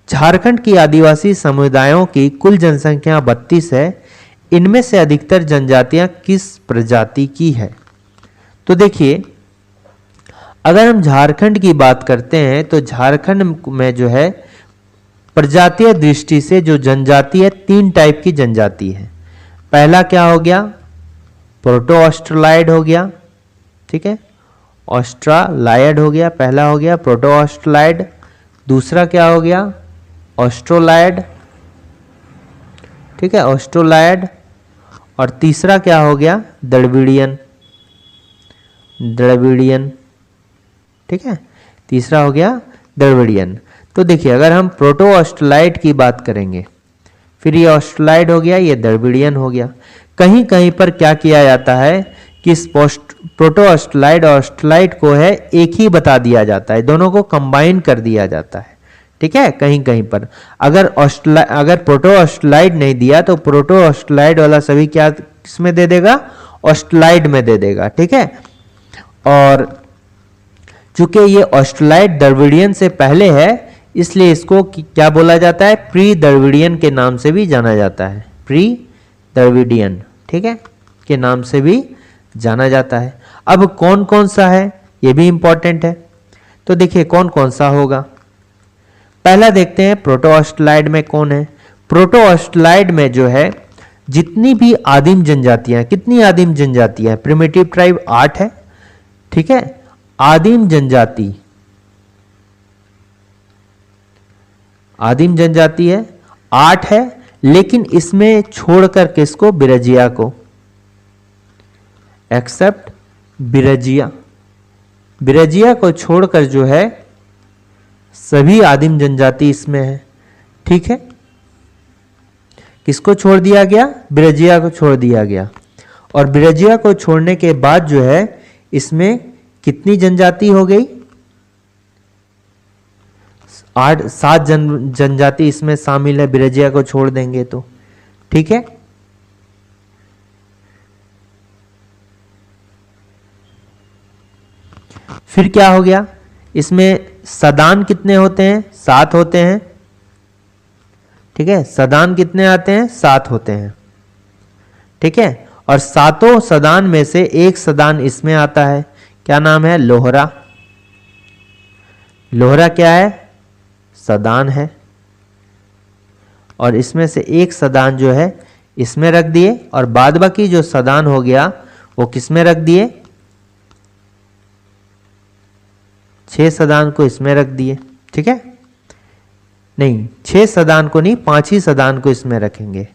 झारखंड की आदिवासी समुदायों की कुल जनसंख्या 32 है। इनमें से अधिकतर जनजातियां किस प्रजाति की है? तो देखिए, अगर हम झारखंड की बात करते हैं तो झारखंड में जो है प्रजातीय दृष्टि से जो जनजाति है, 3 टाइप की जनजाति है। पहला क्या हो गया? प्रोटो ऑस्ट्रेलाइड हो गया। ठीक है, ऑस्ट्रालाइड हो गया, पहला हो गया प्रोटो ऑस्ट्रेलाइड। दूसरा क्या हो गया? ऑस्ट्रोलाइड। ठीक है, ऑस्ट्रोलाइड। और तीसरा क्या हो गया? द्रविडियन। ठीक है, तीसरा हो गया द्रविडियन। तो देखिए, अगर हम प्रोटो ऑस्ट्रेलाइड की बात करेंगे, फिर ये ऑस्ट्रेलाइड हो गया, ये द्रविडियन हो गया। कहीं कहीं पर क्या किया जाता है कि इस प्रोटो ऑस्ट्रेलाइड और ऑस्ट्रेलाइड को है एक ही बता दिया जाता है, दोनों को कंबाइन कर दिया जाता है। ठीक है, कहीं कहीं पर अगर प्रोटो ऑस्ट्रेलाइड नहीं दिया तो प्रोटो ऑस्ट्रेलाइड वाला सभी क्या किसमें दे देगा? ऑस्ट्रेलाइड में दे देगा। ठीक है, और चूंकि ये ऑस्ट्रेलाइड द्रविडियन से पहले है, इसलिए इसको क्या बोला जाता है? प्री द्रविडियन के नाम से भी जाना जाता है, प्री द्रविडियन, ठीक है, के नाम से भी जाना जाता है। अब कौन कौन सा है ये भी इंपॉर्टेंट है। तो देखिए कौन कौन सा होगा। पहला देखते हैं प्रोटो ऑस्ट्रेलाइड में कौन है। प्रोटो ऑस्ट्रेलाइड में जो है जितनी भी आदिम जनजातियां, कितनी आदिम जनजातियां? प्रिमिटिव ट्राइब 8 है। ठीक है, आदिम जनजाति है 8 है, लेकिन इसमें छोड़कर किसको? बिरजिया को, एक्सेप्ट बिरजिया को छोड़कर जो है सभी आदिम जनजाति इसमें है। ठीक है, किसको छोड़ दिया गया? बिरजिया को छोड़ दिया गया। और बिरजिया को छोड़ने के बाद जो है इसमें कितनी जनजाति हो गई? 7 जनजाति इसमें शामिल है, बिरजिया को छोड़ देंगे तो। ठीक है, फिर क्या हो गया? इसमें सदान कितने होते हैं? 7 होते हैं। ठीक है, सदान कितने आते हैं? 7 होते हैं। ठीक है, और 7 सदान में से एक सदान इसमें आता है, क्या नाम है? लोहरा। लोहरा क्या है? सदान है। और इसमें से एक सदान जो है इसमें रख दिए, और बाद बाकी जो सदान हो गया वो किसमें रख दिए? 6 सदान को इसमें रख दिए। ठीक है, नहीं 6 सदान को नहीं, 5 ही सदान को इसमें रखेंगे।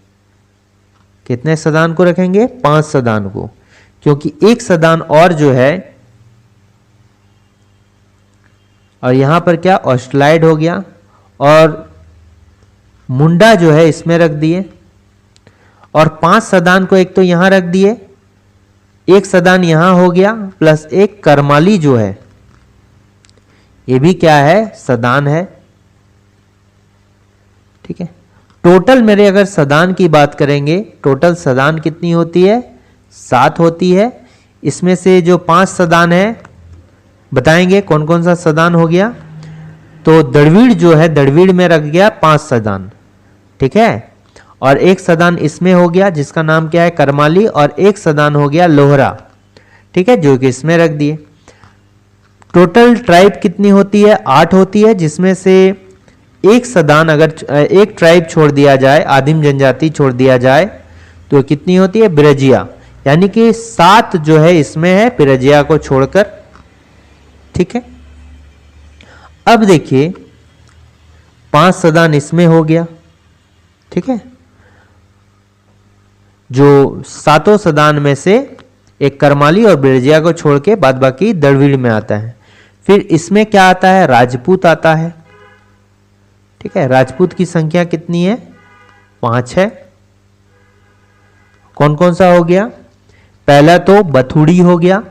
कितने सदान को रखेंगे? 5 सदान को, क्योंकि एक सदान और जो है, और यहां पर क्या? ऑस्ट्रेलाइड हो गया, और मुंडा जो है इसमें रख दिए, और 5 सदान को एक तो यहां रख दिए, एक सदान यहां हो गया, प्लस एक करमाली जो है ये भी क्या है, सदान है। ठीक है, टोटल मेरे अगर सदान की बात करेंगे, टोटल सदान कितनी होती है, 7 होती है। इसमें से जो 5 सदान है बताएंगे कौन कौन सा सदान हो गया। तो दड़वीड़ जो है, दड़वीड़ में रख गया 5 सदान। ठीक है, और एक सदान इसमें हो गया जिसका नाम क्या है, करमाली, और एक सदान हो गया लोहरा। ठीक है, जो कि इसमें रख दिए। टोटल ट्राइब कितनी होती है, 8 होती है, जिसमें से एक सदान अगर एक ट्राइब छोड़ दिया जाए, आदिम जनजाति छोड़ दिया जाए, तो कितनी होती है, बिरजिया। यानी कि 7 जो है इसमें है बिरजिया को छोड़कर। ठीक है, अब देखिए 5 सदान इसमें हो गया। ठीक है, जो 7 सदान में से एक करमाली और बिरजिया को छोड़ के बाद बाकी दड़वीड़ में आता है। फिर इसमें क्या आता है, राजपूत आता है। ठीक है, राजपूत की संख्या कितनी है, 5 है। कौन कौन सा हो गया, पहला तो बथुड़ी हो गया,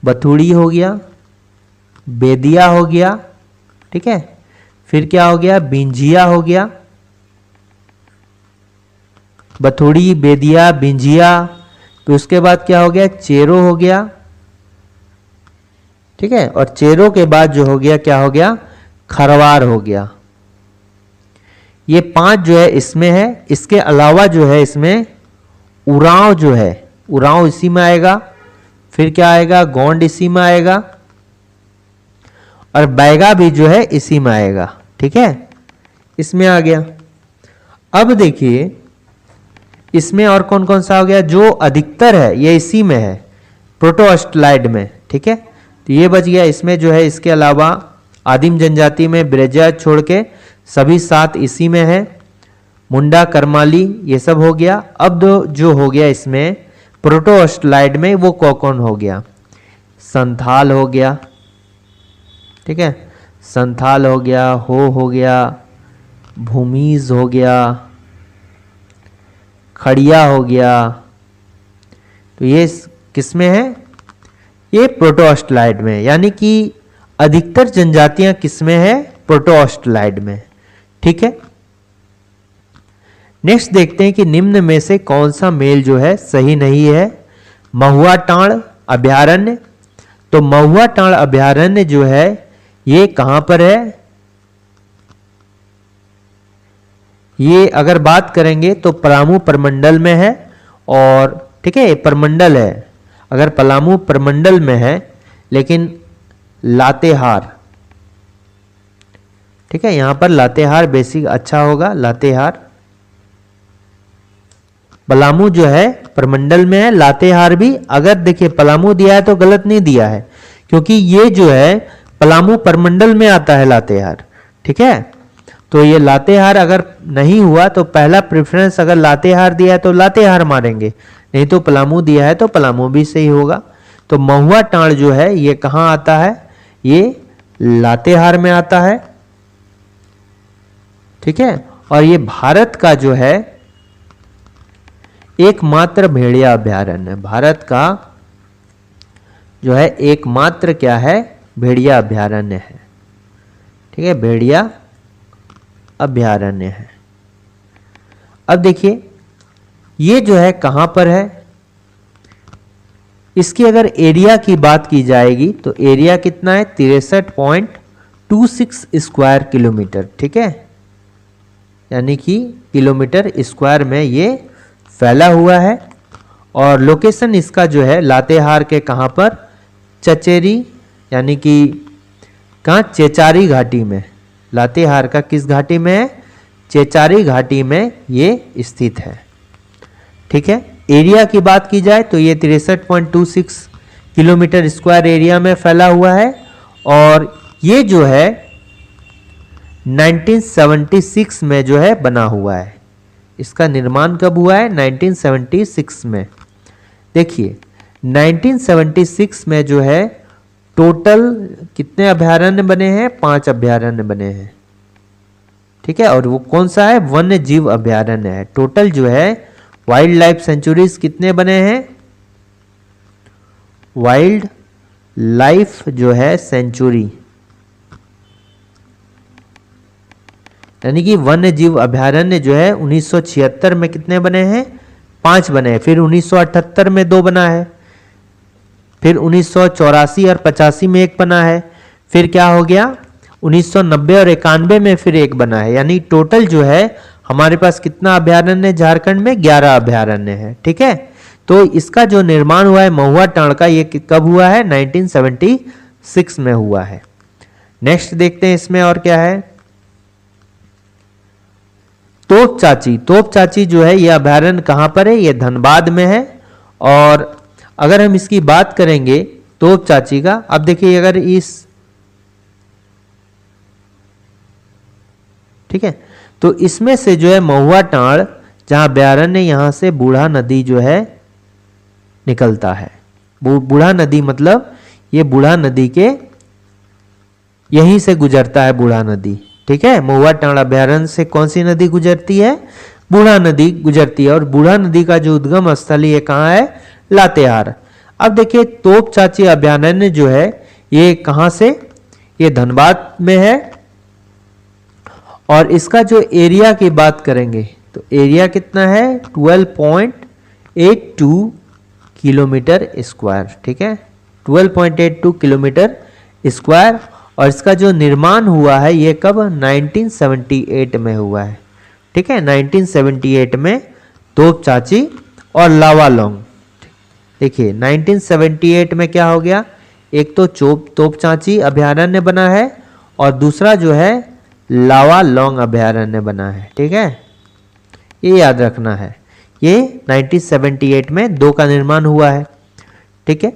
बथुड़ी हो गया, बेदिया हो गया। ठीक है, फिर क्या हो गया, बिंजिया हो गया, बथुड़ी, बेदिया, बिंजिया। तो उसके बाद क्या हो गया, चेरो हो गया। ठीक है, और चेरो के बाद जो हो गया, क्या हो गया, खरवार हो गया। ये 5 जो है इसमें है। इसके अलावा जो है इसमें उरांव जो है, उरांव इसी में आएगा। फिर क्या आएगा, गोंड इसी में आएगा, और बैगा भी जो है इसी में आएगा। ठीक है, इसमें आ गया। अब देखिए इसमें और कौन कौन सा हो गया, जो अधिकतर है ये इसी में है, प्रोटोअस्ट्रालाइड में। ठीक है, तो ये बच गया। इसमें जो है इसके अलावा आदिम जनजाति में ब्रेजा छोड़ के सभी 7 इसी में है। मुंडा, करमाली ये सब हो गया। अब जो हो गया इसमें प्रोटोअस्ट्रालाइड में, वो कौन हो गया, संथाल हो गया। ठीक है, संथाल हो गया, हो गया, भूमीज हो गया, खड़िया हो गया। तो ये किसमें है, ये प्रोटोअस्ट्रालाइड में। यानी कि अधिकतर जनजातियां किसमें है, प्रोटोअस्ट्रालाइड में। ठीक है, नेक्स्ट देखते हैं कि निम्न में से कौन सा मेल जो है सही नहीं है। महुआ टांड़ अभयारण्य, तो महुआ टांड़ अभयारण्य जो है ये कहां पर है, ये अगर बात करेंगे तो पलामू प्रमंडल में है। और ठीक है, प्रमंडल है, अगर पलामू प्रमंडल में है, लेकिन लातेहार, ठीक है, यहां पर लातेहार बेसिक अच्छा होगा, लातेहार। पलामू जो है प्रमंडल में है, लातेहार भी, अगर देखिए पलामू दिया है तो गलत नहीं दिया है, क्योंकि ये जो है पलामू प्रमंडल में आता है लातेहार। ठीक है, तो ये लातेहार अगर नहीं हुआ तो पहला प्रेफरेंस अगर लातेहार दिया है तो लातेहार मारेंगे, नहीं तो पलामू दिया है तो पलामू भी सही होगा। तो महुआ टांड़ जो है ये कहां आता है, ये लातेहार में आता है। ठीक है, और ये भारत का जो है एकमात्र भेड़िया अभयारण्य, भारत का जो है एकमात्र क्या है, भेड़िया अभयारण्य है। ठीक है, भेड़िया अभयारण्य है। अब देखिए ये जो है कहां पर है, इसकी अगर एरिया की बात की जाएगी तो एरिया कितना है, 63.26 स्क्वायर किलोमीटर। ठीक है, यानी कि किलोमीटर स्क्वायर में ये फैला हुआ है। और लोकेशन इसका जो है लातेहार के कहां पर, चचेरी, यानी कि कहां, चेचारी घाटी में। लातेहार का किस घाटी में है, चेचारी घाटी में ये स्थित है। ठीक है, एरिया की बात की जाए तो ये 63.26 किलोमीटर स्क्वायर एरिया में फैला हुआ है। और ये जो है 1976 में जो है बना हुआ है। इसका निर्माण कब हुआ है, 1976 में। देखिए 1976 में जो है टोटल कितने अभयारण्य बने हैं, 5 अभयारण्य बने हैं। ठीक है, और वो कौन सा है? वन्य जीव अभयारण्य है। टोटल जो है वाइल्ड लाइफ सेंचुरीज कितने बने हैं? वाइल्ड लाइफ जो है सेंचुरी, यानी कि वन्य जीव अभयारण्य जो है 1976 में कितने बने हैं? 5 बने हैं। फिर 1978 में 2 बना है, फिर 1984 और 85 में 1 बना है, फिर क्या हो गया 1990 और 91 में फिर 1 बना है। यानी टोटल जो है हमारे पास कितना अभयारण्य है झारखंड में? 11 अभयारण्य है। ठीक है, तो इसका जो निर्माण हुआ है महुआ टांड़ का, ये कब हुआ है? 1976 में हुआ है। नेक्स्ट देखते हैं इसमें और क्या है। तोप चाची, तोप चाची जो है ये अभयारण्य कहां पर है? ये धनबाद में है। और अगर हम इसकी बात करेंगे तोप चाची का, अब देखिए अगर इस, ठीक है, तो इसमें से जो है महुआ टांड़ जहां अभयारण्य, यहां से बूढ़ा नदी जो है निकलता है। बूढ़ा नदी मतलब ये बूढ़ा नदी के यहीं से गुजरता है बूढ़ा नदी। ठीक है, महुआ टांड़ अभयारण्य से कौन सी नदी गुजरती है? बूढ़ा नदी गुजरती है। और बूढ़ा नदी का जो उद्गम स्थल ये कहाँ है? लातेहार। अब देखिए तोप चाची अभयारण्य जो है ये कहां से? ये धनबाद में है। और इसका जो एरिया की बात करेंगे तो एरिया कितना है? 12.82 किलोमीटर स्क्वायर। ठीक है, 12.82 किलोमीटर स्क्वायर। और इसका जो निर्माण हुआ है ये कब? 1978 में हुआ है। ठीक है, 1978 में तोप चाची और लावालोंग। देखिए 1978 में क्या हो गया? एक तो तोप चाची अभयारण्य बना है और दूसरा जो है लावालोंग अभयारण्य बना है। ठीक है, ये याद रखना है। ये 1978 में 2 का निर्माण हुआ है। ठीक है,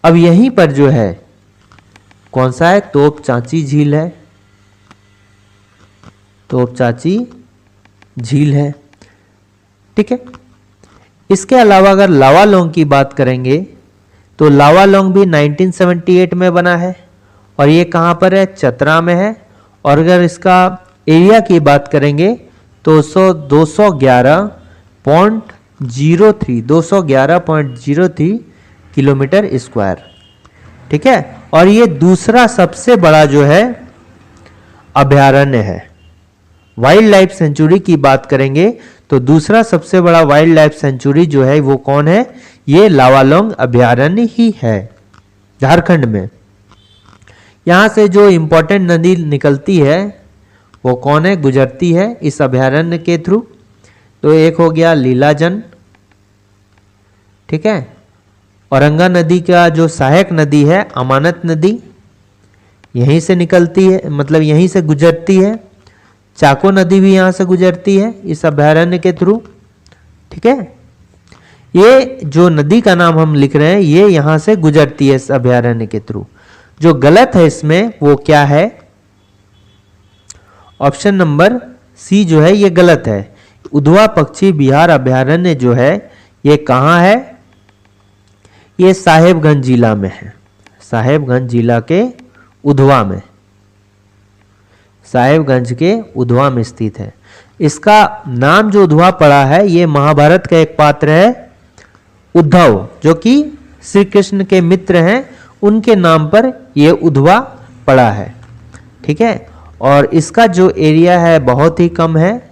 अब यहीं पर जो है कौन सा है? तोप चाची झील है। तोप चाची झील है। ठीक है, इसके अलावा अगर लावालोंग की बात करेंगे तो लावालोंग भी 1978 में बना है और ये कहां पर है? चतरा में है। और अगर इसका एरिया की बात करेंगे तो 211.03 किलोमीटर स्क्वायर। ठीक है, और ये दूसरा सबसे बड़ा जो है अभयारण्य है। वाइल्ड लाइफ सेंचुरी की बात करेंगे तो दूसरा सबसे बड़ा वाइल्ड लाइफ सेंचुरी जो है वो कौन है? ये लावालोंग अभयारण्य ही है झारखंड में। यहां से जो इंपॉर्टेंट नदी निकलती है वो कौन है? गुजरती है इस अभयारण्य के थ्रू। तो एक हो गया लीलाजन। ठीक है, औरंगा नदी का जो सहायक नदी है अमानत नदी, यहीं से निकलती है, मतलब यहीं से गुजरती है। चाको नदी भी यहां से गुजरती है इस अभयारण्य के थ्रू। ठीक है, ये जो नदी का नाम हम लिख रहे हैं ये यहां से गुजरती है इस अभयारण्य के थ्रू। जो गलत है इसमें वो क्या है? ऑप्शन नंबर सी जो है ये गलत है। उधवा पक्षी बिहार अभयारण्य जो है ये कहां है? ये साहेबगंज जिला में है। साहेबगंज जिला के उधवा में, साहेबगंज के उधवा में स्थित है। इसका नाम जो उधवा पड़ा है ये महाभारत का एक पात्र है उद्धव, जो कि श्री कृष्ण के मित्र हैं, उनके नाम पर ये उधवा पड़ा है। ठीक है, और इसका जो एरिया है बहुत ही कम है।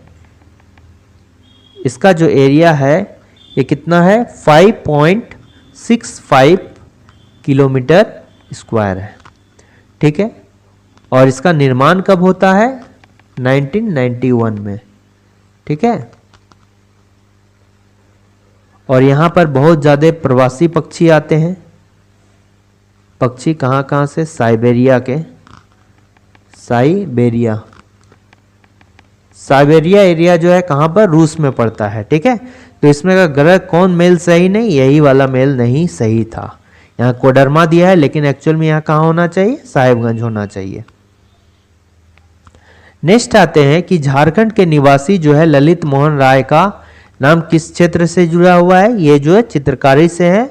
इसका जो एरिया है ये कितना है? 5.65 किलोमीटर स्क्वायर है। ठीक है, और इसका निर्माण कब होता है? 1991 में। ठीक है, और यहां पर बहुत ज्यादा प्रवासी पक्षी आते हैं। पक्षी कहां कहां से? साइबेरिया के, साइबेरिया एरिया जो है कहां पर? रूस में पड़ता है। ठीक है, तो इसमें का ग्रह कौन मेल सही नहीं? यही वाला मेल नहीं सही था। यहाँ कोडरमा दिया है लेकिन एक्चुअल में यहाँ कहाँ होना चाहिए? साहेबगंज होना चाहिए। नेक्स्ट आते हैं कि झारखंड के निवासी जो है ललित मोहन राय का नाम किस क्षेत्र से जुड़ा हुआ है? ये जो है चित्रकारी से है।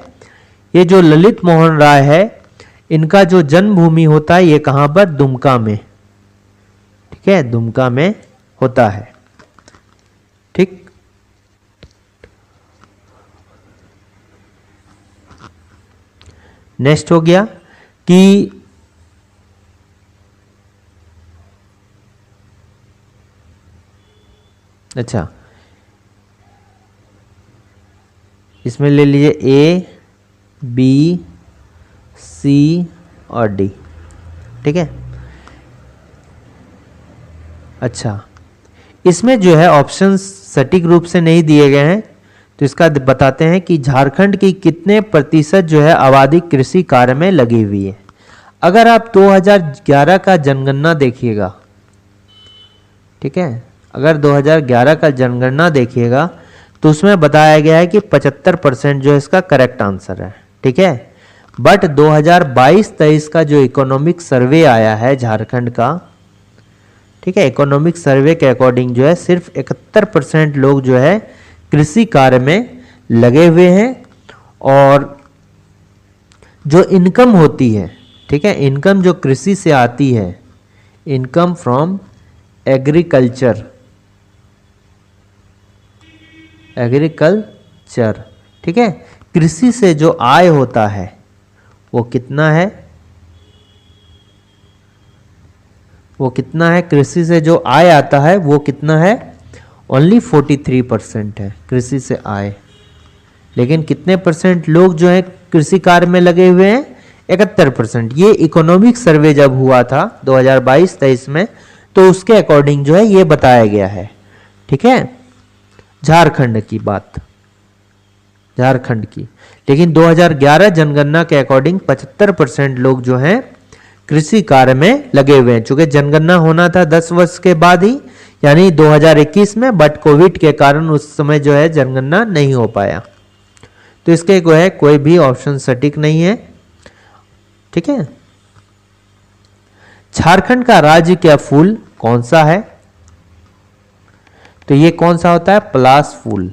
ये जो ललित मोहन राय है इनका जो जन्मभूमि होता है ये कहाँ पर? दुमका में। ठीक है, दुमका में होता है। ठीक, नेक्स्ट हो गया कि अच्छा, इसमें ले लीजिए ए, बी, सी और डी। ठीक है, अच्छा, इसमें जो है ऑप्शन सटीक रूप से नहीं दिए गए हैं, तो इसका बताते हैं कि झारखंड की कितने प्रतिशत जो है आबादी कृषि कार्य में लगी हुई है। अगर आप 2011 का जनगणना देखिएगा, ठीक है, अगर 2011 का जनगणना देखिएगा तो उसमें बताया गया है कि 75% जो है इसका करेक्ट आंसर है। ठीक है, बट 2022-23 का जो इकोनॉमिक सर्वे आया है झारखंड का, ठीक है, इकोनॉमिक सर्वे के अकॉर्डिंग जो है सिर्फ 71% लोग जो है कृषि कार्य में लगे हुए हैं। और जो इनकम होती है, ठीक है, इनकम जो कृषि से आती है, इनकम फ्रॉम एग्रीकल्चर, एग्रीकल्चर, ठीक है, कृषि से जो आय होता है वो कितना है, वो कितना है, कृषि से जो आय आता है वो कितना है, ओनली 43% है कृषि से आय। लेकिन कितने परसेंट लोग जो है कृषि कार्य में लगे हुए हैं, 71%। ये इकोनॉमिक सर्वे जब हुआ था 2022-23 में, तो उसके अकॉर्डिंग जो है ये बताया गया है। ठीक है, झारखंड की बात, झारखंड की। लेकिन 2011 जनगणना के अकॉर्डिंग 75% लोग जो हैं कृषि कार्य में लगे हुए हैं। चूंकि जनगणना होना था 10 वर्ष के बाद ही, यानी 2021 में, बट कोविड के कारण उस समय जो है जनगणना नहीं हो पाया, तो इसके जो है कोई भी ऑप्शन सटीक नहीं है। ठीक है, झारखंड का राज्य क्या फूल कौन सा है, तो ये कौन सा होता है, पलाश फूल,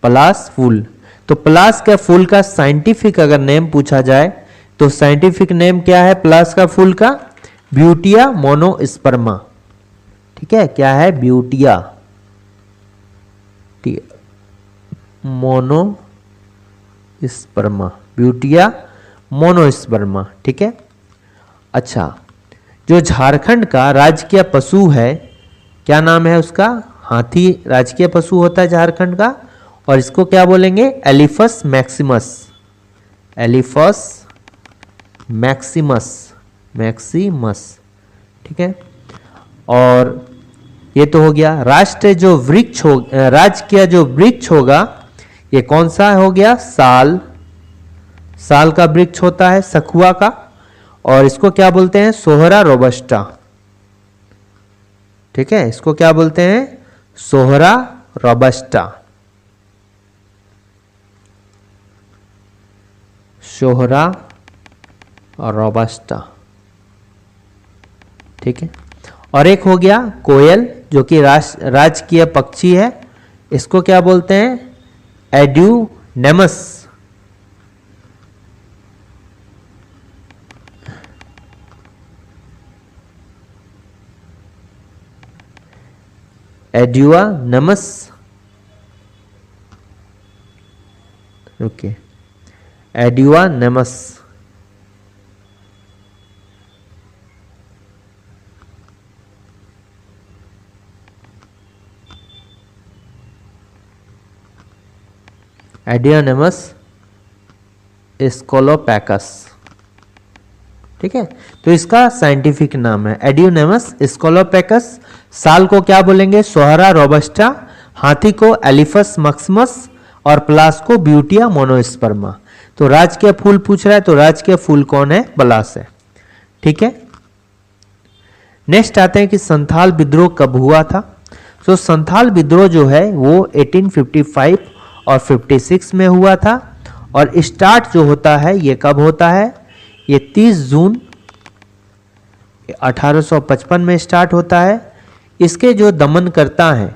पलाश फूल। तो पलाश के फूल का साइंटिफिक अगर नेम पूछा जाए तो साइंटिफिक नेम क्या है पलाश का फूल का, ब्यूटिया मोनोस्पर्मा। ठीक है, क्या है, ब्यूटिया मोनोस्पर्मा, ब्यूटिया मोनोस्पर्मा। ठीक है, अच्छा, जो झारखंड का राजकीय पशु है, क्या नाम है उसका, हाथी राजकीय पशु होता है झारखंड का, और इसको क्या बोलेंगे, Elephas maximus, Elephas maximus, Maximus. ठीक है, और ये तो हो गया। राष्ट्र जो वृक्ष हो, राजकीय जो वृक्ष होगा ये कौन सा हो गया, साल, साल का वृक्ष होता है सखुआ का, और इसको क्या बोलते हैं, सोहरा रोबस्टा। ठीक है, इसको क्या बोलते हैं, सोहरा रोबस्टा, सोहरा रोबस्टा। ठीक है, और एक हो गया कोयल, जो कि राजकीय पक्षी है, इसको क्या बोलते हैं, एड्यूनेमस, एड्यूनेमस। ओके, एड्यूनेमस। एडियोनेमस स्कोलोपैकस। ठीक है, तो इसका साइंटिफिक नाम है एडियोनेमस स्कोलोपैकस। साल को क्या बोलेंगे, सोहरा रोबस्टा, हाथी को एलिफस मैक्सिमस, और पलाश को ब्यूटिया मोनोस्पर्मा। तो राजकीय फूल पूछ रहा है, तो राजकीय फूल कौन है, पलाश है। ठीक है, नेक्स्ट आते हैं कि संथाल विद्रोह कब हुआ था। तो संथाल विद्रोह जो है वो 1855 और 56 में हुआ था, और स्टार्ट जो होता है ये कब होता है, ये 30 जून 1855 में स्टार्ट होता है। इसके जो दमन करता है,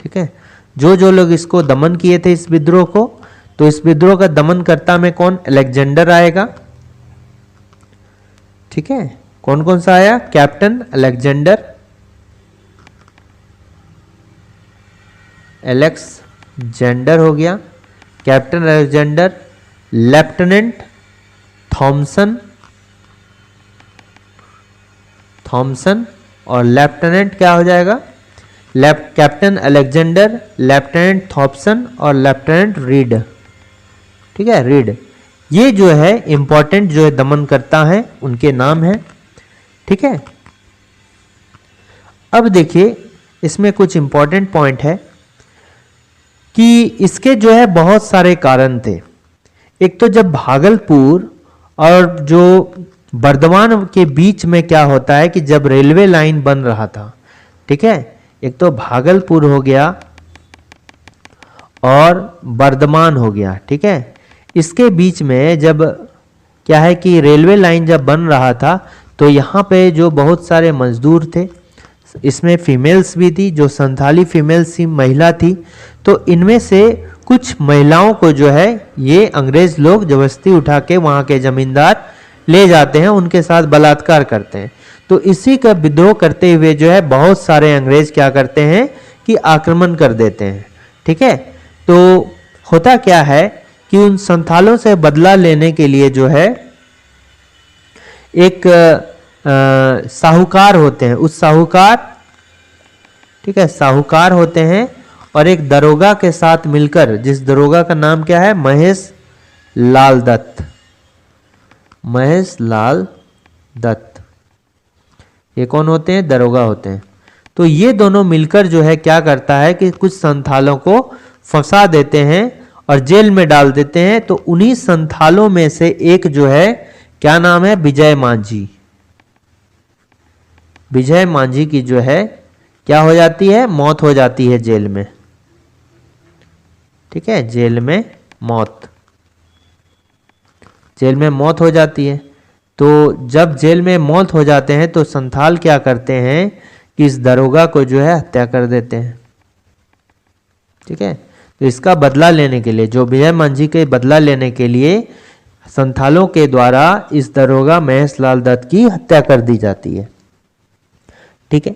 ठीक है, जो लोग इसको दमन किए थे इस विद्रोह को, तो इस विद्रोह का दमन करता में कौन, अलेक्जेंडर आएगा। ठीक है, कौन कौन सा आया? कैप्टन अलेक्जेंडर, एलेक्जेंडर हो गया, captain Alexander, lieutenant Thomson, Thomson और लेफ्टिनेंट क्या हो जाएगा? कैप्टन अलेक्जेंडर, लेफ्टिनेंट थॉमसन और लेफ्टिनेंट रीड। ठीक है, रीड। ये जो है इंपॉर्टेंट जो है दमन करता है उनके नाम है। ठीक है, अब देखिए इसमें कुछ इंपॉर्टेंट पॉइंट है कि इसके जो है बहुत सारे कारण थे। एक तो जब भागलपुर और जो बर्दवान के बीच में क्या होता है कि जब रेलवे लाइन बन रहा था, ठीक है, एक तो भागलपुर हो गया और बर्दवान हो गया। ठीक है, इसके बीच में जब क्या है कि रेलवे लाइन जब बन रहा था तो यहाँ पे जो बहुत सारे मजदूर थे, इसमें फीमेल्स भी थी, जो संथाली फीमेल्स थी, महिला थी, तो इनमें से कुछ महिलाओं को जो है ये अंग्रेज लोग जबरदस्ती उठा के वहाँ के जमींदार ले जाते हैं, उनके साथ बलात्कार करते हैं। तो इसी का विद्रोह करते हुए जो है बहुत सारे अंग्रेज क्या करते हैं कि आक्रमण कर देते हैं। ठीक है, तो होता क्या है कि उन संथालों से बदला लेने के लिए जो है एक साहूकार होते हैं, उस साहूकार, ठीक है, साहूकार होते हैं और एक दरोगा के साथ मिलकर, जिस दरोगा का नाम क्या है? महेश लाल दत्त, महेश लाल दत्त। ये कौन होते हैं? दरोगा होते हैं। तो ये दोनों मिलकर जो है क्या करता है कि कुछ संथालों को फंसा देते हैं और जेल में डाल देते हैं। तो उन्हीं संथालों में से एक जो है क्या नाम है? विजय मांझी। विजय मांझी की जो है क्या हो जाती है? मौत हो जाती है जेल में। ठीक है, जेल में मौत, जेल में मौत हो जाती है। तो जब जेल में मौत हो जाते हैं तो संथाल क्या करते हैं कि इस दरोगा को जो है हत्या कर देते हैं। ठीक है, तो इसका बदला लेने के लिए, जो विजय मांझी के बदला लेने के लिए संथालों के द्वारा इस दरोगा महेश लाल दत्त की हत्या कर दी जाती है। ठीक है,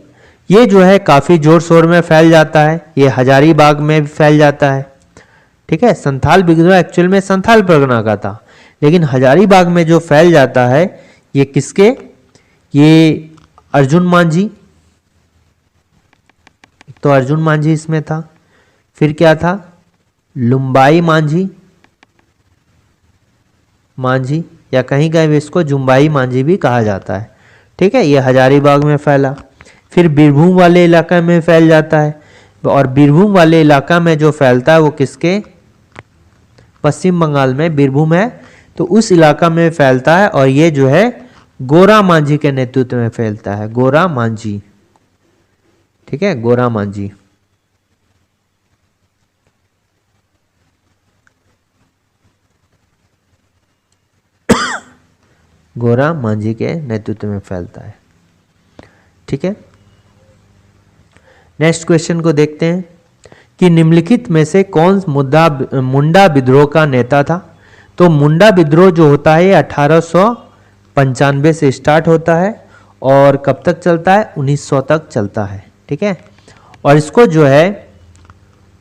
ये जो है काफी जोर शोर में फैल जाता है, ये हजारीबाग में भी फैल जाता है। ठीक है, संथाल विद्रोह एक्चुअल में संथाल परगना का था, लेकिन हजारीबाग में जो फैल जाता है ये किसके? ये अर्जुन मांझी, तो अर्जुन मांझी इसमें था। फिर क्या था? लुम्बाई मांझी, मांझी या कहीं कहीं इसको जुम्बाई मांझी भी कहा जाता है। ठीक है, ये हजारीबाग में फैला। फिर बीरभूम वाले इलाका में फैल जाता है, और बीरभूम वाले इलाका में जो फैलता है वो किसके? पश्चिम बंगाल में बीरभूम है, तो उस इलाका में फैलता है और ये जो है गोरा मांझी के नेतृत्व में फैलता है, गोरा मांझी। ठीक है, गोरा मांझी। गोरा मांझी के नेतृत्व में फैलता है। ठीक है, नेक्स्ट क्वेश्चन को देखते हैं कि निम्नलिखित में से कौन मुंडा विद्रोह का नेता था? तो मुंडा विद्रोह जो होता है ये 1895 से स्टार्ट होता है और कब तक चलता है? 1900 तक चलता है। ठीक है, और इसको जो है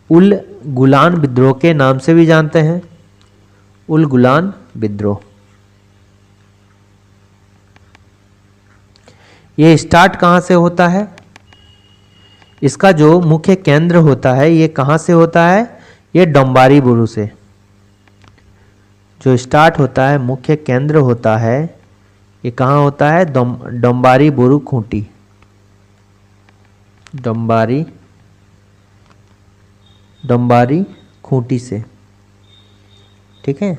उल गुलान विद्रोह के नाम से भी जानते हैं, उल गुलान विद्रोह। ये स्टार्ट कहाँ से होता है? इसका जो मुख्य केंद्र होता है ये कहाँ से होता है? ये डोम्बारी बुरु से जो स्टार्ट होता है, मुख्य केंद्र होता है, ये कहाँ होता है? डोम्बारी बुरु खूंटी, डोम्बारी खूंटी से। ठीक है,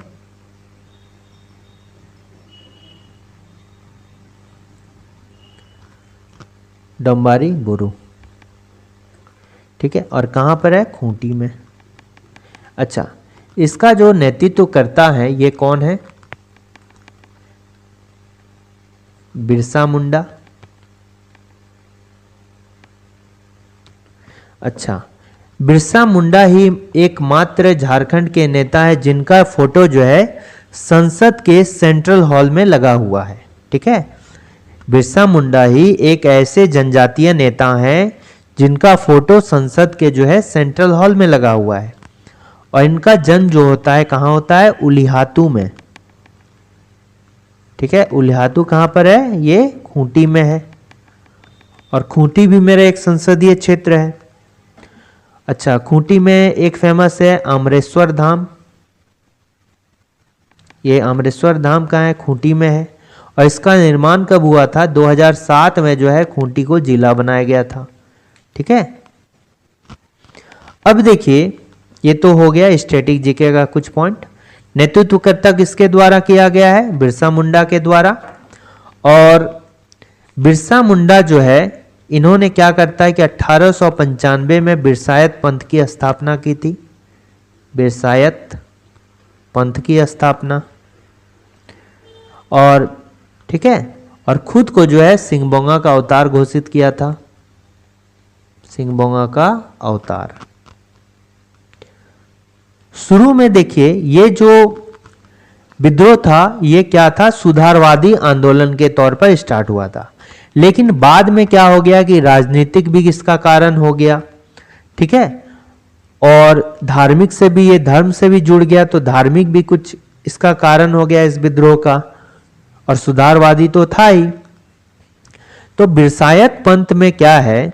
डोम्बारी बुरु। ठीक है, और कहाँ पर है? खूंटी में। अच्छा, इसका जो नेतृत्व करता है ये कौन है? बिरसा मुंडा। अच्छा, बिरसा मुंडा ही एकमात्र झारखंड के नेता है जिनका फोटो जो है संसद के सेंट्रल हॉल में लगा हुआ है। ठीक है, बिरसा मुंडा ही एक ऐसे जनजातीय नेता हैं जिनका फोटो संसद के जो है सेंट्रल हॉल में लगा हुआ है, और इनका जन्म जो होता है कहाँ होता है, उलिहातू में। ठीक है, उलिहातू कहाँ पर है, ये खूंटी में है, और खूंटी भी मेरा एक संसदीय क्षेत्र है। अच्छा, खूंटी में एक फेमस है आमरेश्वर धाम। ये आमरेश्वर धाम कहाँ है, खूंटी में है, और इसका निर्माण कब हुआ था, 2007 में जो है खूंटी को जिला बनाया गया था। ठीक है, अब देखिए ये तो हो गया स्टैटिक जीके का कुछ पॉइंट। नेतृत्व किसके द्वारा किया गया है, बिरसा मुंडा के द्वारा। और बिरसा मुंडा जो है इन्होंने क्या करता है कि 1895 में बिरसायत पंथ की स्थापना की थी, बिरसायत पंथ की स्थापना। और ठीक है, और खुद को जो है सिंहबोंगा का अवतार घोषित किया था, सिंहबोंगा का अवतार। शुरू में देखिए ये जो विद्रोह था ये क्या था, सुधारवादी आंदोलन के तौर पर स्टार्ट हुआ था, लेकिन बाद में क्या हो गया कि राजनीतिक भी इसका कारण हो गया। ठीक है, और धार्मिक से भी, ये धर्म से भी जुड़ गया, तो धार्मिक भी कुछ इसका कारण हो गया इस विद्रोह का, और सुधारवादी तो था ही। तो बिरसायत पंथ में क्या है,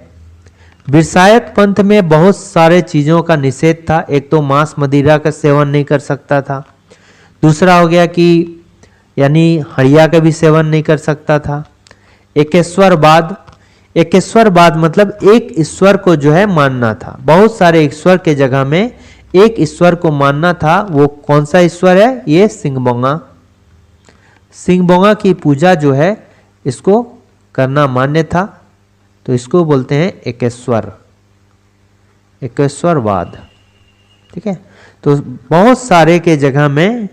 बिरसायत पंथ में बहुत सारे चीजों का निषेध था। एक तो मांस मदिरा का सेवन नहीं कर सकता था, दूसरा हो गया कि यानी हड़िया का भी सेवन नहीं कर सकता था। एकेश्वरवाद, एकेश्वरवाद मतलब एक ईश्वर को जो है मानना था, बहुत सारे ईश्वर के जगह में एक ईश्वर को मानना था। वो कौन सा ईश्वर है, ये सिंहबोंगा, सिंहबोंगा की पूजा जो है इसको करना मान्य था, तो इसको बोलते हैं एकेश्वर, एकेश्वरवाद। ठीक है, तो बहुत सारे के जगह में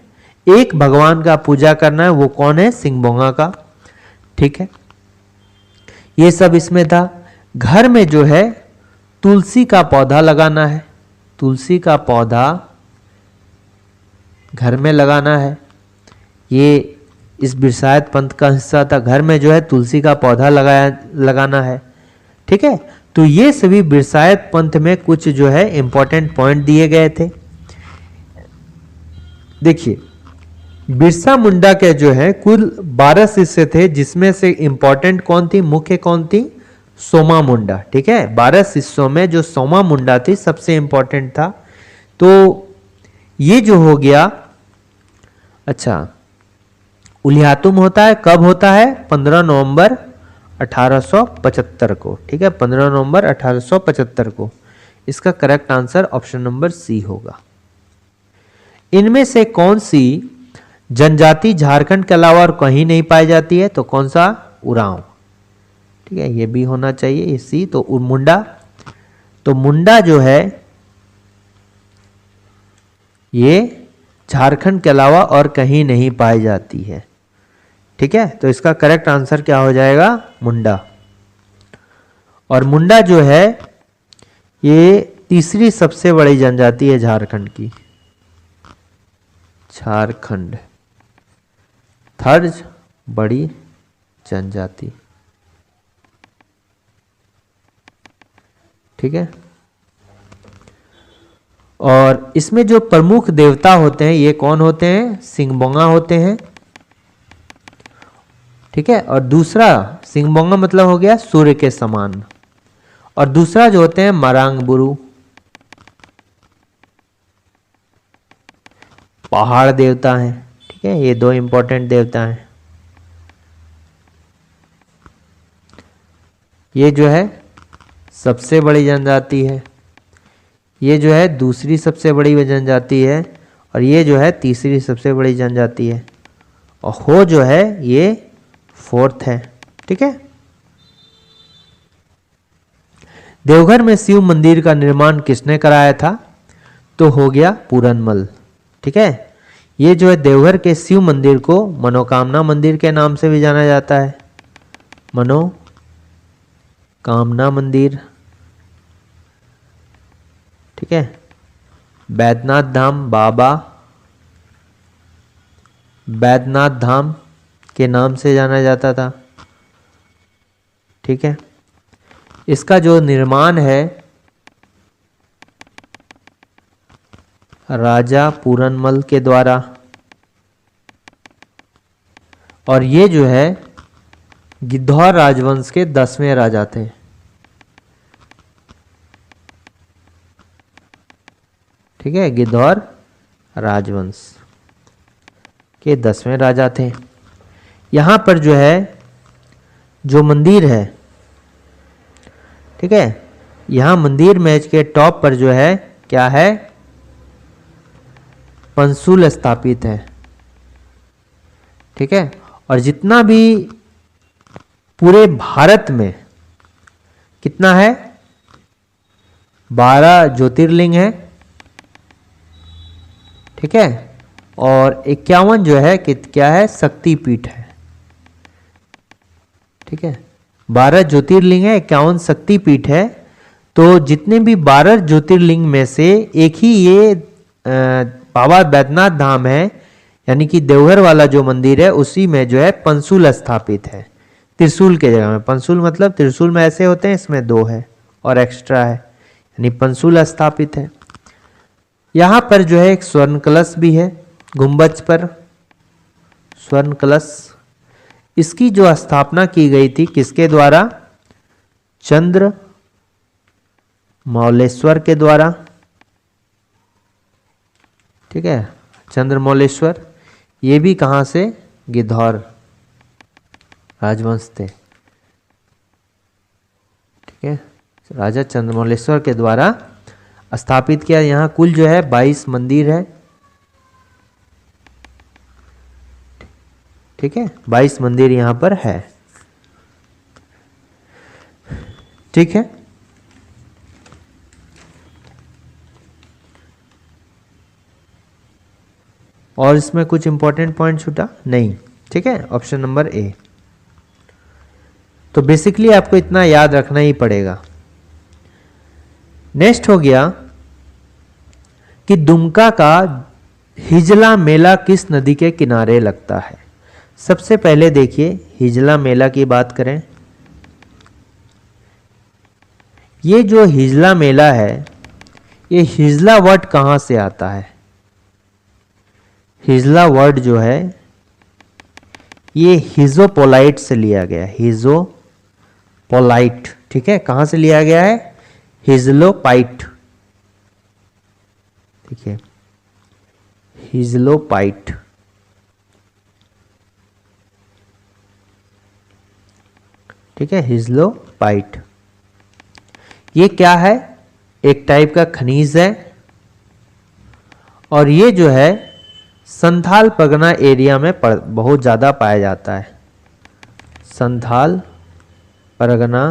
एक भगवान का पूजा करना है, वो कौन है, सिंहबोंगा का। ठीक है, ये सब इसमें था। घर में जो है तुलसी का पौधा लगाना है, तुलसी का पौधा घर में लगाना है, ये इस बिरसायत पंथ का हिस्सा था। घर में जो है तुलसी का पौधा लगाना है। ठीक है, तो ये सभी बिरसायत पंथ में कुछ जो है इंपॉर्टेंट पॉइंट दिए गए थे। देखिए बिरसा मुंडा के जो है कुल 12 शिष्य थे, जिसमें से इंपॉर्टेंट कौन थी, मुख्य कौन थी, सोमा मुंडा। ठीक है, 12 शिष्यों में जो सोमा मुंडा थी सबसे इंपॉर्टेंट था। तो ये जो हो गया, अच्छा उलियातुम होता है कब होता है, 15 नवंबर 1875 को। ठीक है, 15 नवंबर 1875 को। इसका correct answer option number C होगा। इनमें से कौन सी जनजाति झारखंड के अलावा और कहीं नहीं पाई जाती है, तो कौन सा, उरांव। ठीक है, ये भी होना चाहिए, ये सी। तो मुंडा, तो मुंडा जो है ये झारखंड के अलावा और कहीं नहीं पाई जाती है। ठीक है, तो इसका करेक्ट आंसर क्या हो जाएगा, मुंडा। और मुंडा जो है ये तीसरी सबसे बड़ी जनजाति है झारखंड की, झारखंड थर्ड बड़ी जनजाति। ठीक है, और इसमें जो प्रमुख देवता होते हैं ये कौन होते हैं, सिंहबोंगा होते हैं। ठीक है, और दूसरा सिंहबोंगा मतलब हो गया सूर्य के समान, और दूसरा जो होते हैं मरांगबुरु, पहाड़ देवता हैं। ठीक है, ये दो इंपॉर्टेंट देवता हैं। ये जो है सबसे बड़ी जनजाति है, ये जो है दूसरी सबसे बड़ी जनजाति है, और ये जो है तीसरी सबसे बड़ी जनजाति है, और हो जो है ये फोर्थ है। ठीक है, देवघर में शिव मंदिर का निर्माण किसने कराया था, तो हो गया पूरनमल। ठीक है, ये जो है देवघर के शिव मंदिर को मनोकामना मंदिर के नाम से भी जाना जाता है, मनोकामना मंदिर। ठीक है, बैद्यनाथ धाम, बाबा बैद्यनाथ धाम के नाम से जाना जाता था। ठीक है। इसका जो निर्माण है राजा पूरनमल के द्वारा, और ये जो है गिद्धौर राजवंश के 10वें राजा थे। ठीक है, गिद्धौर राजवंश के 10वें राजा थे। यहाँ पर जो है जो मंदिर है, ठीक है, यहाँ मंदिर में के टॉप पर जो है क्या है, पंसुल स्थापित है। ठीक है, और जितना भी पूरे भारत में कितना है, 12 ज्योतिर्लिंग है। ठीक है, और 51 जो है क्या है, शक्तिपीठ है। ठीक है, 12 ज्योतिर्लिंग है, 51 शक्तिपीठ है। तो जितने भी 12 ज्योतिर्लिंग में से एक ही ये बाबा बैद्यनाथ धाम है, यानी कि देवघर वाला जो मंदिर है उसी में जो है पंसुल स्थापित है, त्रिशूल के जगह में। पंसुल मतलब त्रिशूल में ऐसे होते हैं, इसमें 2 है और एक्स्ट्रा है, यानी पंसुल स्थापित है। यहाँ पर जो है एक स्वर्ण कलश भी है, गुंबज पर स्वर्ण कलश। इसकी जो स्थापना की गई थी किसके द्वारा, चंद्र मौलेश्वर के द्वारा। ठीक है, चंद्रमौलेश्वर, ये भी कहाँ से, गिद्धौर राजवंश थे। ठीक है, राजा चंद्रमौलेश्वर के द्वारा स्थापित किया। यहाँ कुल जो है 22 मंदिर है। ठीक है, 22 मंदिर यहाँ पर है। ठीक है, और इसमें कुछ इंपॉर्टेंट पॉइंट छूटा नहीं। ठीक है, ऑप्शन नंबर ए। तो बेसिकली आपको इतना याद रखना ही पड़ेगा। नेक्स्ट हो गया कि दुमका का हिजला मेला किस नदी के किनारे लगता है। सबसे पहले देखिए हिजला मेला की बात करें। ये जो हिजला मेला है, ये हिजला वर्ड कहाँ से आता है, हिजला वर्ड जो है ये हिजोपोलाइट से लिया गया है, हिजोपोलाइट। ठीक है, कहाँ से लिया गया है, हिजलोपाइट। ठीक है, हिजलोपाइट। ठीक है, हिजलोपाइट। ये क्या है, एक टाइप का खनिज है, और ये जो है संथाल परगना एरिया में बहुत ज़्यादा पाया जाता है। संथाल परगना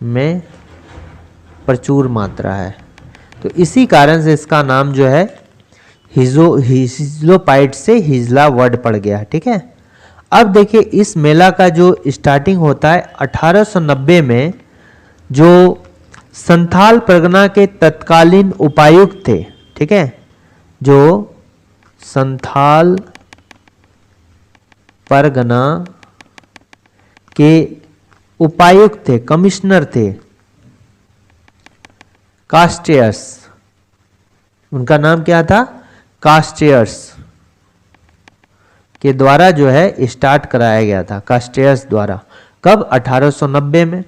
में प्रचुर मात्रा है, तो इसी कारण से इसका नाम जो है हिजलोपाइट से हिजला वर्ड पड़ गया। ठीक है, अब देखिए इस मेला का जो स्टार्टिंग होता है 1890 में, जो संथाल परगना के तत्कालीन उपायुक्त थे। ठीक है, जो संथाल परगना के उपायुक्त थे, कमिश्नर थे, कास्टियर्स, उनका नाम क्या था, कास्टियर्स के द्वारा जो है स्टार्ट कराया गया था, कास्टियर्स द्वारा। कब, 1890 में।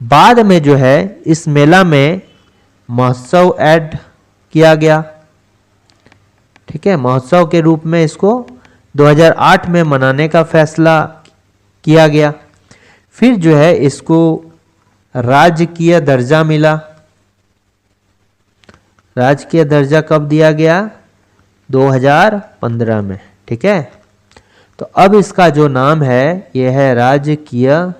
बाद में जो है इस मेला में महोत्सव ऐड किया गया। ठीक है, महोत्सव के रूप में इसको 2008 में मनाने का फैसला किया गया। फिर जो है इसको राजकीय दर्जा मिला। राजकीय दर्जा कब दिया गया, 2015 में। ठीक है, तो अब इसका जो नाम है यह है राजकीय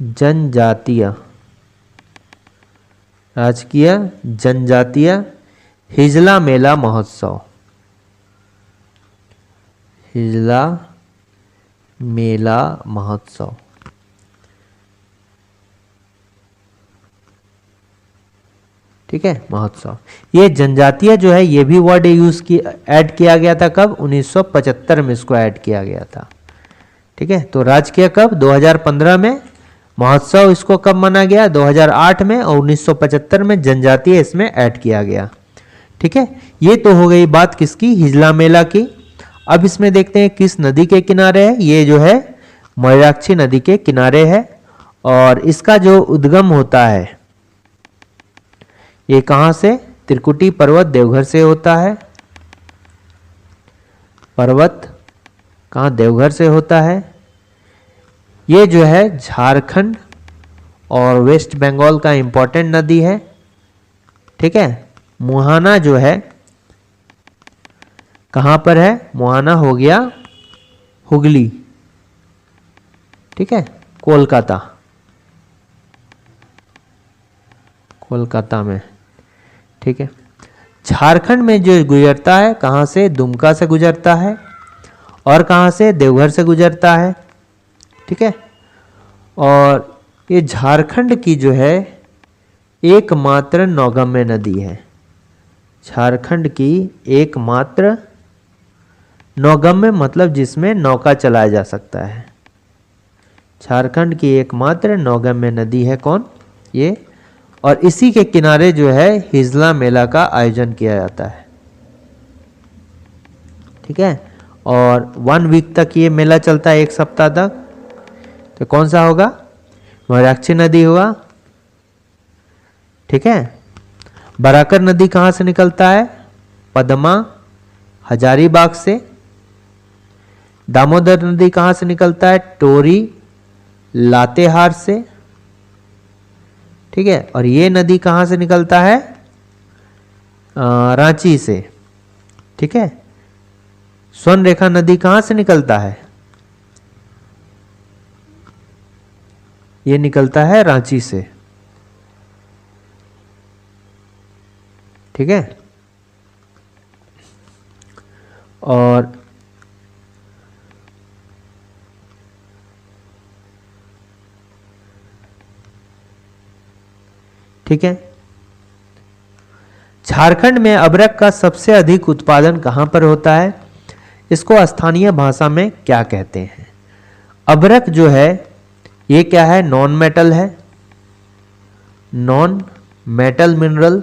जनजातीय, राजकीय जनजातीय हिजला मेला महोत्सव। हिजला मेला महोत्सव। ठीक है, महोत्सव। ये जनजातीय जो है ये भी वर्ड यूज की ऐड किया गया था, कब, 1975 में इसको ऐड किया गया था। ठीक है, तो राजकीय कब? 2015 में। महोत्सव इसको कब मना गया? 2008 में। और 1975 में जनजातीय इसमें ऐड किया गया। ठीक है, ये तो हो गई बात किसकी? हिजला मेला की। अब इसमें देखते हैं किस नदी के किनारे है। ये जो है मयूराक्षी नदी के किनारे है और इसका जो उद्गम होता है ये कहां से? त्रिकुटी पर्वत देवघर से होता है। पर्वत कहां? देवघर से होता है। ये जो है झारखंड और वेस्ट बंगाल का इंपॉर्टेंट नदी है। ठीक है, मुहाना जो है कहां पर है? मुहाना हो गया हुगली। ठीक है, कोलकाता, कोलकाता में। ठीक है, झारखंड में जो गुजरता है कहां से? दुमका से गुजरता है। और कहां से? देवघर से गुजरता है। ठीक है, और ये झारखंड की जो है एकमात्र नौगम्य नदी है। झारखंड की एकमात्र नौगम्य मतलब जिसमें नौका चलाया जा सकता है। झारखंड की एकमात्र नौगम्य नदी है कौन? ये। और इसी के किनारे जो है हिजला मेला का आयोजन किया जाता है। ठीक है, और 1 वीक तक ये मेला चलता है, 1 सप्ताह तक। तो कौन सा होगा? मयूराक्षी नदी होगा। ठीक है, बराकर नदी कहां से निकलता है? पद्मा हजारीबाग से। दामोदर नदी कहां से निकलता है? टोरी लातेहार से। ठीक है, और ये नदी कहां से निकलता है? रांची से। ठीक है, स्वर्ण रेखा नदी कहां से निकलता है? ये निकलता है रांची से। ठीक है, और ठीक है, झारखंड में अबरक का सबसे अधिक उत्पादन कहां पर होता है? इसको स्थानीय भाषा में क्या कहते हैं? अबरक जो है ये क्या है? नॉन मेटल है, नॉन मेटल मिनरल।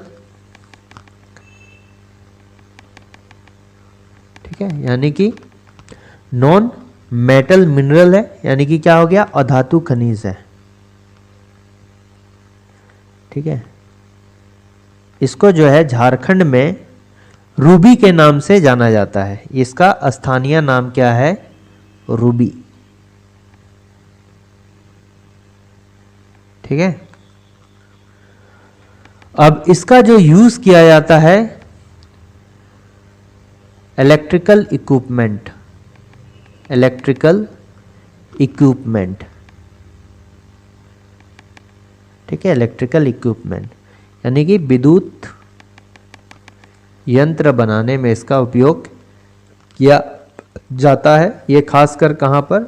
ठीक है, यानी कि नॉन मेटल मिनरल है, यानी कि क्या हो गया? अधातु खनिज है। ठीक है, इसको जो है झारखंड में रूबी के नाम से जाना जाता है। इसका स्थानीय नाम क्या है? रूबी। ठीक है, अब इसका जो यूज किया जाता है इलेक्ट्रिकल इक्विपमेंट, इलेक्ट्रिकल इक्विपमेंट। ठीक है, इलेक्ट्रिकल इक्विपमेंट यानी कि विद्युत यंत्र बनाने में इसका उपयोग किया जाता है। ये खासकर कहां पर?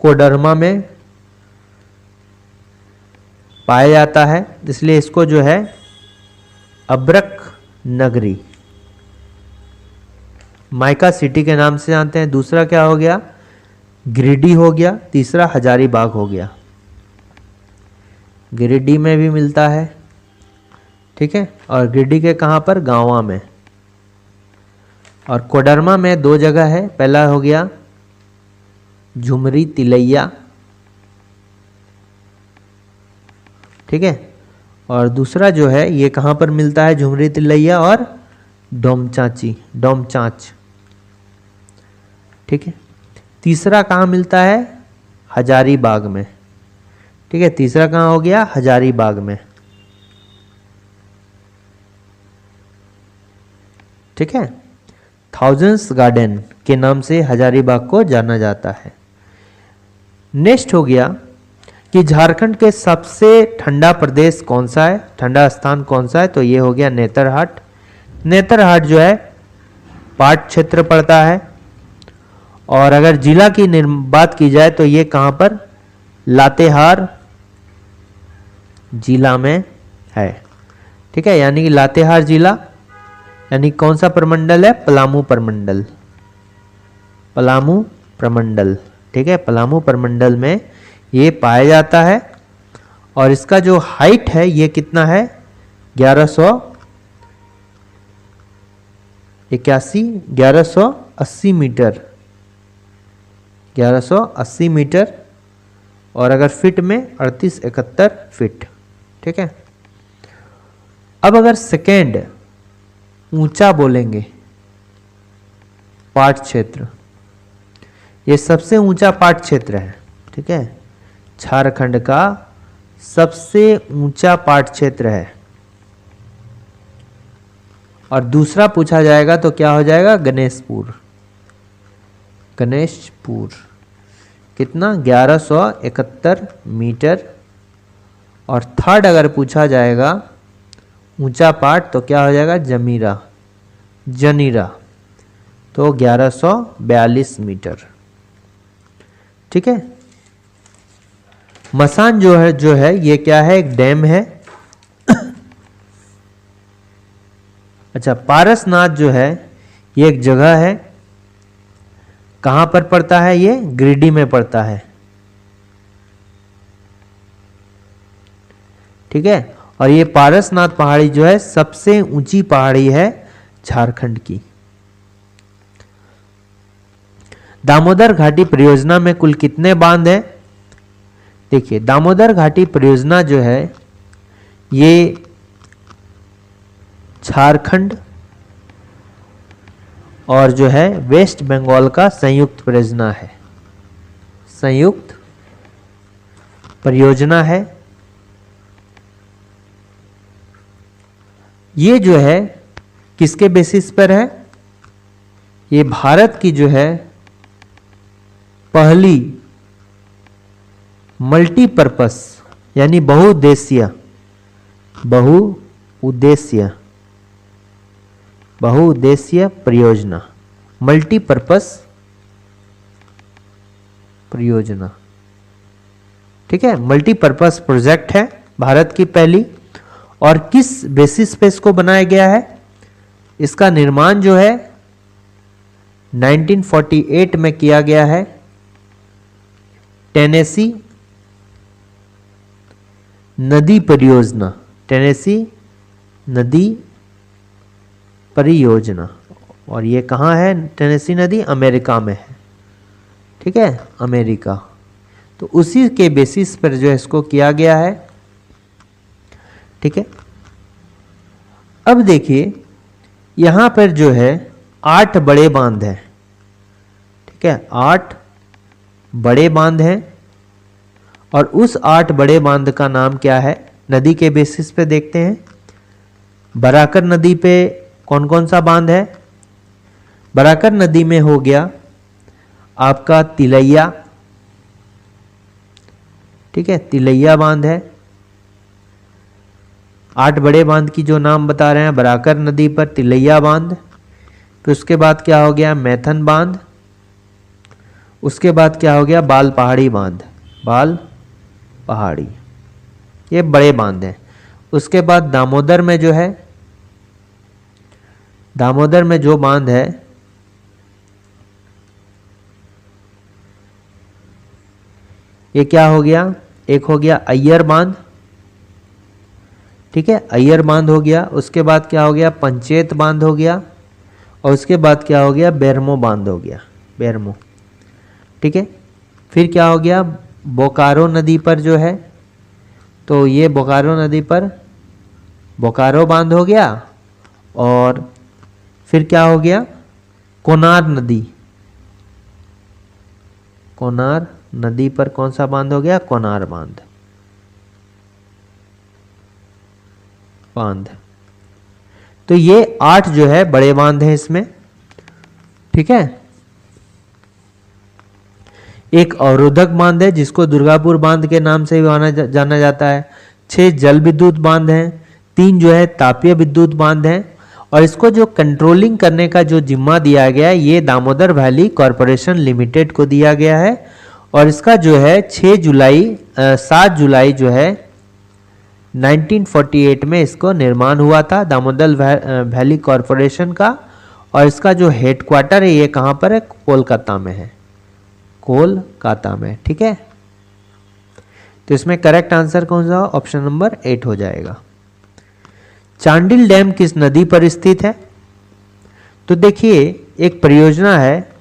कोडरमा में पाया जाता है, इसलिए इसको जो है अब्रक नगरी, माइका सिटी के नाम से जानते हैं। दूसरा क्या हो गया? गिरिडीह हो गया। तीसरा हजारीबाग हो गया। गिरिडीह में भी मिलता है। ठीक है, और गिरिडीह के कहां पर? गांवा में। और कोडरमा में 2 जगह है। पहला हो गया झुमरी तिलैया। ठीक है, और दूसरा जो है ये कहां पर मिलता है? झुमरी तिलैया और डोमचांची, डोमचांच। ठीक है, तीसरा कहां मिलता है? हजारीबाग में। ठीक है, तीसरा कहां हो गया? हजारीबाग में। ठीक है, थाउजेंड्स गार्डन के नाम से हजारीबाग को जाना जाता है। नेक्स्ट हो गया कि झारखंड के सबसे ठंडा प्रदेश कौन सा है? ठंडा स्थान कौन सा है? तो ये हो गया नेतरहाट। नेतरहाट जो है पाट क्षेत्र पड़ता है। और अगर जिला की बात की जाए तो ये कहां पर? लातेहार जिला में है। ठीक है, यानी कि लातेहार जिला यानी कौन सा प्रमंडल है? पलामू प्रमंडल, पलामू प्रमंडल। ठीक है, पलामू प्रमंडल में ये पाया जाता है। और इसका जो हाइट है ये कितना है, 1180 मीटर, 1180 मीटर, और अगर फिट में 3871 फिट। ठीक है, अब अगर सेकेंड ऊंचा बोलेंगे पाट क्षेत्र, ये सबसे ऊंचा पाट क्षेत्र है। ठीक है, झारखंड का सबसे ऊंचा पाट क्षेत्र है। और दूसरा पूछा जाएगा तो क्या हो जाएगा, गणेशपुर। गणेशपुर कितना, 1171 मीटर। और थर्ड अगर पूछा जाएगा ऊंचा पाट तो क्या हो जाएगा, जनीरा, तो 1142 मीटर। ठीक है, मसान जो है ये क्या है, एक डैम है। अच्छा, पारसनाथ जो है ये एक जगह है, कहां पर पड़ता है, ये गिरिडीह में पड़ता है। ठीक है, और ये पारसनाथ पहाड़ी जो है सबसे ऊंची पहाड़ी है झारखंड की। दामोदर घाटी परियोजना में कुल कितने बांध हैं? देखिए, दामोदर घाटी परियोजना जो है ये झारखंड और जो है वेस्ट बंगाल का संयुक्त परियोजना है, संयुक्त परियोजना है। ये जो है किसके बेसिस पर है, ये भारत की जो है पहली मल्टीपर्पस यानी बहुउद्देशीय परियोजना, मल्टीपर्पस परियोजना। ठीक है, मल्टीपर्पस प्रोजेक्ट है भारत की पहली। और किस बेसिस पे इसको बनाया गया है, इसका निर्माण जो है 1948 में किया गया है। टेनेसी नदी परियोजना, टेनेसी नदी परियोजना। और ये कहाँ है टेनेसी नदी, अमेरिका में है। ठीक है, अमेरिका। तो उसी के बेसिस पर जो है इसको किया गया है। ठीक है, अब देखिए यहां पर जो है 8 बड़े बांध हैं। ठीक है, 8 बड़े बांध हैं। और उस 8 बड़े बांध का नाम क्या है, नदी के बेसिस पे देखते हैं। बराकर नदी पे कौन कौन सा बांध है, बराकर नदी में हो गया आपका तिलैया। ठीक है, तिलैया बांध है। 8 बड़े बांध की जो नाम बता रहे हैं, बराकर नदी पर तिलैया बांध, फिर उसके बाद क्या हो गया मैथन बांध, उसके बाद क्या हो गया बाल पहाड़ी बांध, बाल पहाड़ी, ये बड़े बांध हैं। उसके बाद दामोदर में जो है, दामोदर में जो बांध है ये क्या हो गया, एक हो गया अय्यर बांध। ठीक है, अय्यर बांध हो गया। उसके बाद क्या हो गया पंचेत बांध हो गया। और उसके बाद क्या हो गया बेरमो बांध हो गया, बेरमो। ठीक है, फिर क्या हो गया बोकारो नदी पर जो है, तो ये बोकारो नदी पर बोकारो बांध हो गया। और फिर क्या हो गया कोनार नदी, कोनार नदी पर कौन सा बांध हो गया, कोनार बांध, बांध। तो ये 8 जो है बड़े बांध हैं इसमें। ठीक है, एक अवरोधक बांध है जिसको दुर्गापुर बांध के नाम से भी जाना जाता है। 6 जल विद्युत बांध हैं, 3 जो है तापीय विद्युत बांध हैं। और इसको जो कंट्रोलिंग करने का जो जिम्मा दिया गया है ये दामोदर वैली कॉरपोरेशन लिमिटेड को दिया गया है। और इसका जो है 7 जुलाई जो है 1948 में इसको निर्माण हुआ था, दामोदर वैली कॉरपोरेशन का। और इसका जो हेडक्वार्टर है ये कहाँ पर है, कोलकाता में है, कोलकाता में। ठीक है, तो इसमें करेक्ट आंसर कौन सा? ऑप्शन नंबर 8 हो जाएगा। चांडिल डैम किस नदी पर स्थित है? तो देखिए, एक परियोजना है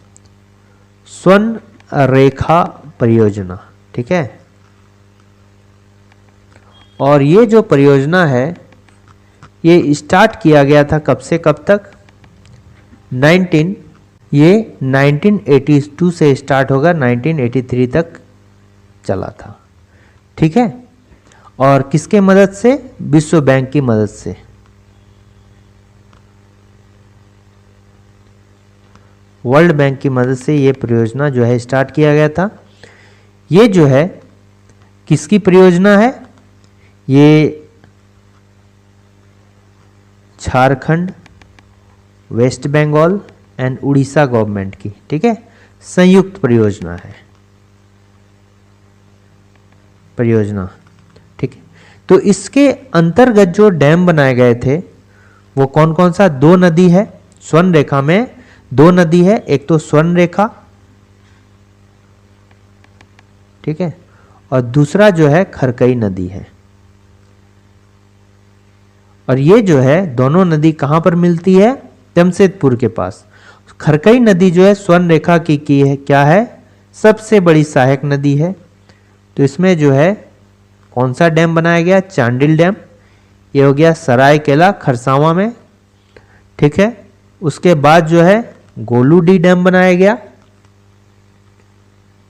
स्वर्ण रेखा परियोजना। ठीक है, और ये जो परियोजना है ये स्टार्ट किया गया था कब से कब तक? 1982 से स्टार्ट होगा, 1983 तक चला था। ठीक है, और किसके मदद से? विश्व बैंक की मदद से। वर्ल्ड बैंक की मदद से ये परियोजना जो है स्टार्ट किया गया था। ये जो है किसकी परियोजना है? ये Jharkhand, West Bengal and Orissa government की, ठीक है, संयुक्त परियोजना है परियोजना। ठीक है, तो इसके अंतर्गत जो डैम बनाए गए थे वो कौन कौन सा? 2 नदी है स्वर्ण रेखा में, 2 नदी है, एक तो स्वर्ण रेखा, ठीक है, और दूसरा जो है खरकई नदी है। और ये जो है दोनों नदी कहां पर मिलती है? जमशेदपुर के पास। खरकई नदी जो है स्वर्ण रेखा की है, क्या है? सबसे बड़ी सहायक नदी है। तो इसमें जो है कौन सा डैम बनाया गया? चांडिल डैम। ये हो गया सरायकेला खरसावां में। ठीक है, उसके बाद जो है गोलूडीह डैम बनाया गया।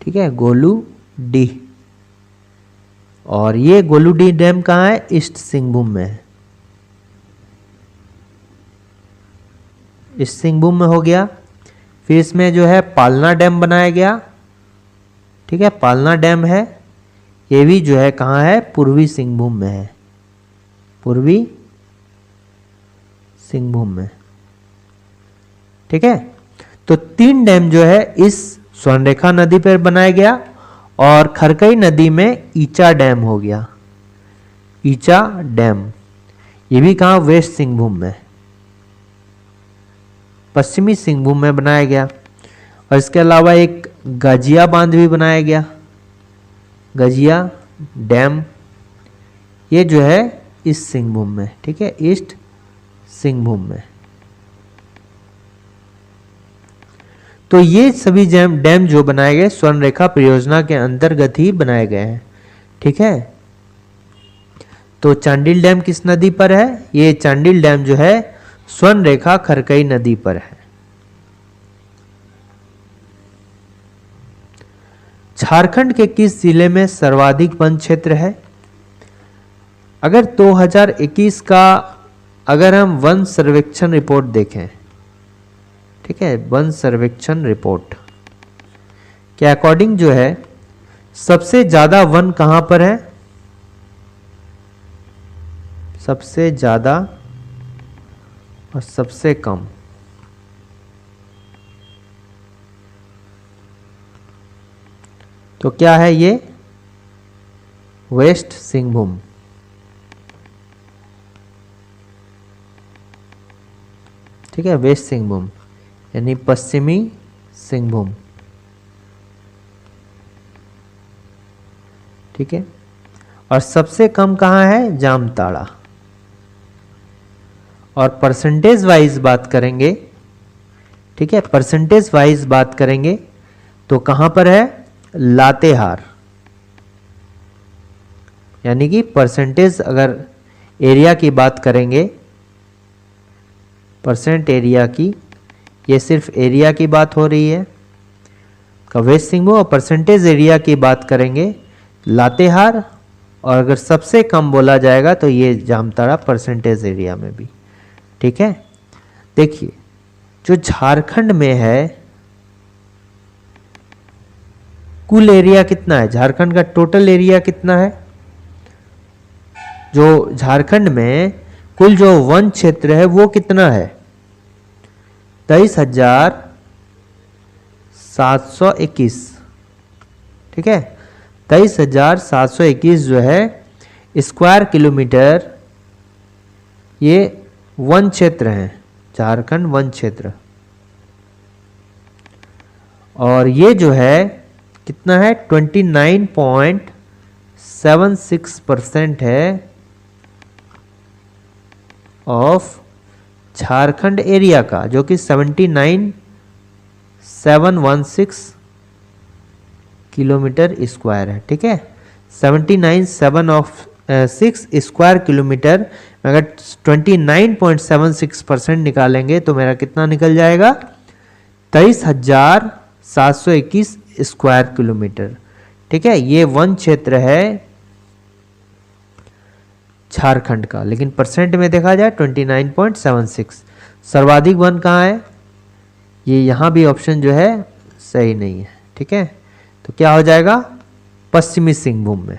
ठीक है, गोलूडीह। और ये गोलूडीह डैम कहाँ है? ईस्ट सिंहभूम में है। ईस्ट सिंहभूम में हो गया। फिर इसमें जो है पालना डैम बनाया गया। ठीक है, पालना डैम है, ये भी जो है कहाँ है? पूर्वी सिंहभूम में है, पूर्वी सिंहभूम में। ठीक है, तो 3 डैम जो है इस स्वर्णरेखा नदी पर बनाया गया। और खरकई नदी में ईचा डैम हो गया, ईचा डैम। ये भी कहाँ? वेस्ट सिंहभूम में, पश्चिमी सिंहभूम में बनाया गया। और इसके अलावा एक गजिया बांध भी बनाया गया, गजिया डैम। ये जो है इस सिंहभूम में, ठीक है, ईस्ट सिंहभूम में। तो ये सभी डैम जो बनाए गए स्वर्ण रेखा परियोजना के अंतर्गत ही बनाए गए हैं। ठीक है, तो चांडिल डैम किस नदी पर है? ये चांडिल डैम जो है स्वर्ण रेखा खरकई नदी पर है। झारखंड के किस जिले में सर्वाधिक वन क्षेत्र है? अगर 2021 का अगर हम वन सर्वेक्षण रिपोर्ट देखें, ठीक है, वन सर्वेक्षण रिपोर्ट के अकॉर्डिंग जो है सबसे ज्यादा वन कहां पर है? सबसे ज्यादा और सबसे कम। तो क्या है ये? वेस्ट सिंहभूम। ठीक है, वेस्ट सिंहभूम यानी पश्चिमी सिंहभूम। ठीक है, और सबसे कम कहाँ है? जामताड़ा। और परसेंटेज वाइज बात करेंगे, ठीक है, परसेंटेज वाइज बात करेंगे तो कहां पर है? लातेहार। यानी कि परसेंटेज अगर एरिया की बात करेंगे, परसेंट एरिया की, ये सिर्फ एरिया की बात हो रही है का वेस्ट सिंहभूम, और परसेंटेज एरिया की बात करेंगे लातेहार। और अगर सबसे कम बोला जाएगा तो ये जामताड़ा परसेंटेज एरिया में भी। ठीक है, देखिए जो झारखंड में है कुल एरिया कितना है? झारखंड का टोटल एरिया कितना है? जो झारखंड में कुल जो वन क्षेत्र है वो कितना है? 23,721। ठीक है, 23,721 जो है स्क्वायर किलोमीटर ये वन क्षेत्र है, झारखंड वन क्षेत्र। और ये जो है कितना है 29.76% है ऑफ झारखंड एरिया का, जो कि 79,716 किलोमीटर स्क्वायर है। ठीक है, 79,716 स्क्वायर किलोमीटर में अगर 29.76% निकालेंगे तो मेरा कितना निकल जाएगा 23,721 स्क्वायर किलोमीटर। ठीक है, ये वन क्षेत्र है झारखंड का, लेकिन परसेंट में देखा जाए 29.76। सर्वाधिक वन कहाँ है, ये यहाँ भी ऑप्शन जो है सही नहीं है। ठीक है, तो क्या हो जाएगा पश्चिमी सिंहभूम में।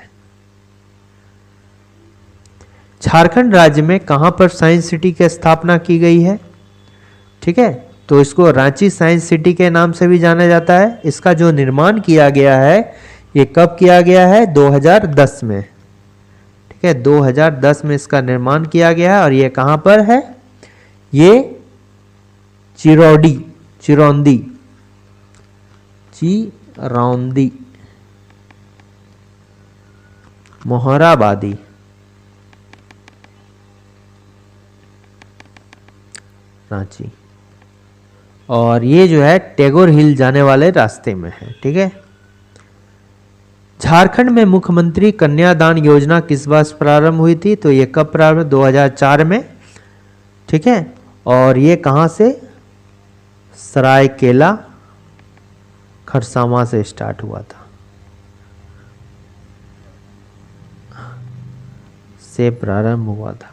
झारखंड राज्य में कहां पर साइंस सिटी की स्थापना की गई है? ठीक है, तो इसको रांची साइंस सिटी के नाम से भी जाना जाता है। इसका जो निर्माण किया गया है ये कब किया गया है 2010 में। ठीक है, 2010 में इसका निर्माण किया गया है और ये कहां पर है, ये चिरौंदी मोहराबादी रांची, और ये जो है टैगोर हिल जाने वाले रास्ते में है। ठीक है, झारखंड में मुख्यमंत्री कन्यादान योजना किस वर्ष प्रारंभ हुई थी? तो ये कब प्रारंभ, 2004 में। ठीक है, और ये कहां से, सरायकेला खरसावां से स्टार्ट हुआ था, से प्रारंभ हुआ था।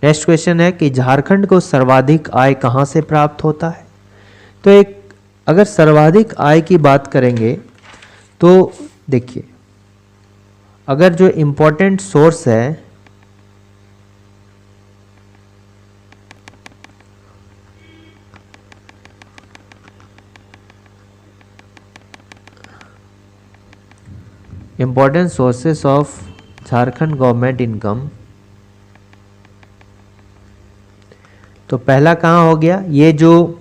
नेक्स्ट क्वेश्चन है कि झारखंड को सर्वाधिक आय कहां से प्राप्त होता है? तो एक अगर सर्वाधिक आय की बात करेंगे तो देखिए, अगर जो इम्पोर्टेंट सोर्स है important sources of Jharkhand government income, तो पहला कहाँ हो गया, ये जो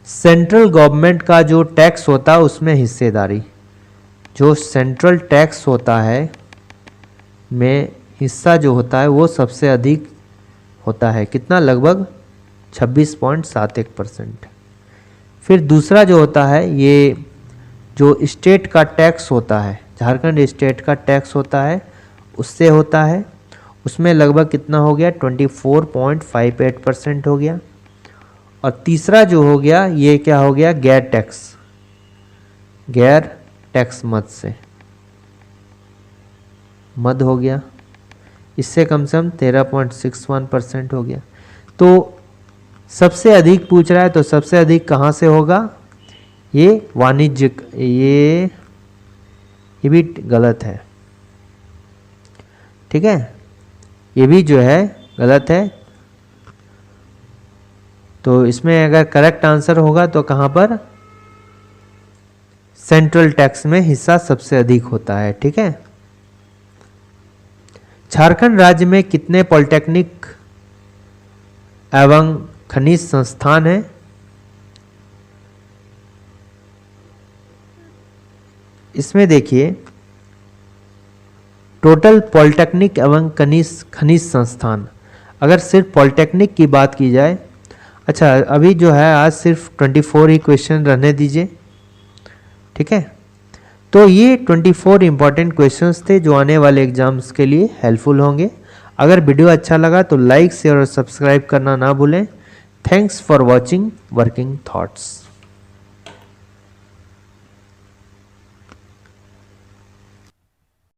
सेंट्रल गवर्नमेंट का जो टैक्स होता है उसमें हिस्सेदारी, जो सेंट्रल टैक्स होता है में हिस्सा जो होता है वो सबसे अधिक होता है, कितना, लगभग 26.71%। फिर दूसरा जो होता है ये जो स्टेट का टैक्स होता है, झारखंड स्टेट का टैक्स होता है उससे होता है, उसमें लगभग कितना हो गया 24.58% हो गया। और तीसरा जो हो गया ये क्या हो गया, गैर टैक्स मद से, मद हो गया, इससे कम से कम 13.61% हो गया। तो सबसे अधिक पूछ रहा है तो सबसे अधिक कहाँ से होगा, ये वाणिज्यिक, ये भी गलत है। ठीक है, ये भी जो है गलत है, तो इसमें अगर करेक्ट आंसर होगा तो कहां पर, सेंट्रल टैक्स में हिस्सा सबसे अधिक होता है। ठीक है, झारखंड राज्य में कितने पॉलिटेक्निक एवं खनिज संस्थान हैं? इसमें देखिए टोटल पॉलिटेक्निक एवं खनिज संस्थान, अगर सिर्फ पॉलिटेक्निक की बात की जाए, अच्छा अभी जो है आज सिर्फ 24 ही क्वेश्चन रहने दीजिए। ठीक है, तो ये 24 इंपॉर्टेंट क्वेश्चंस थे जो आने वाले एग्जाम्स के लिए हेल्पफुल होंगे। अगर वीडियो अच्छा लगा तो लाइक शेयर और सब्सक्राइब करना ना भूलें। Thanks for watching working thoughts.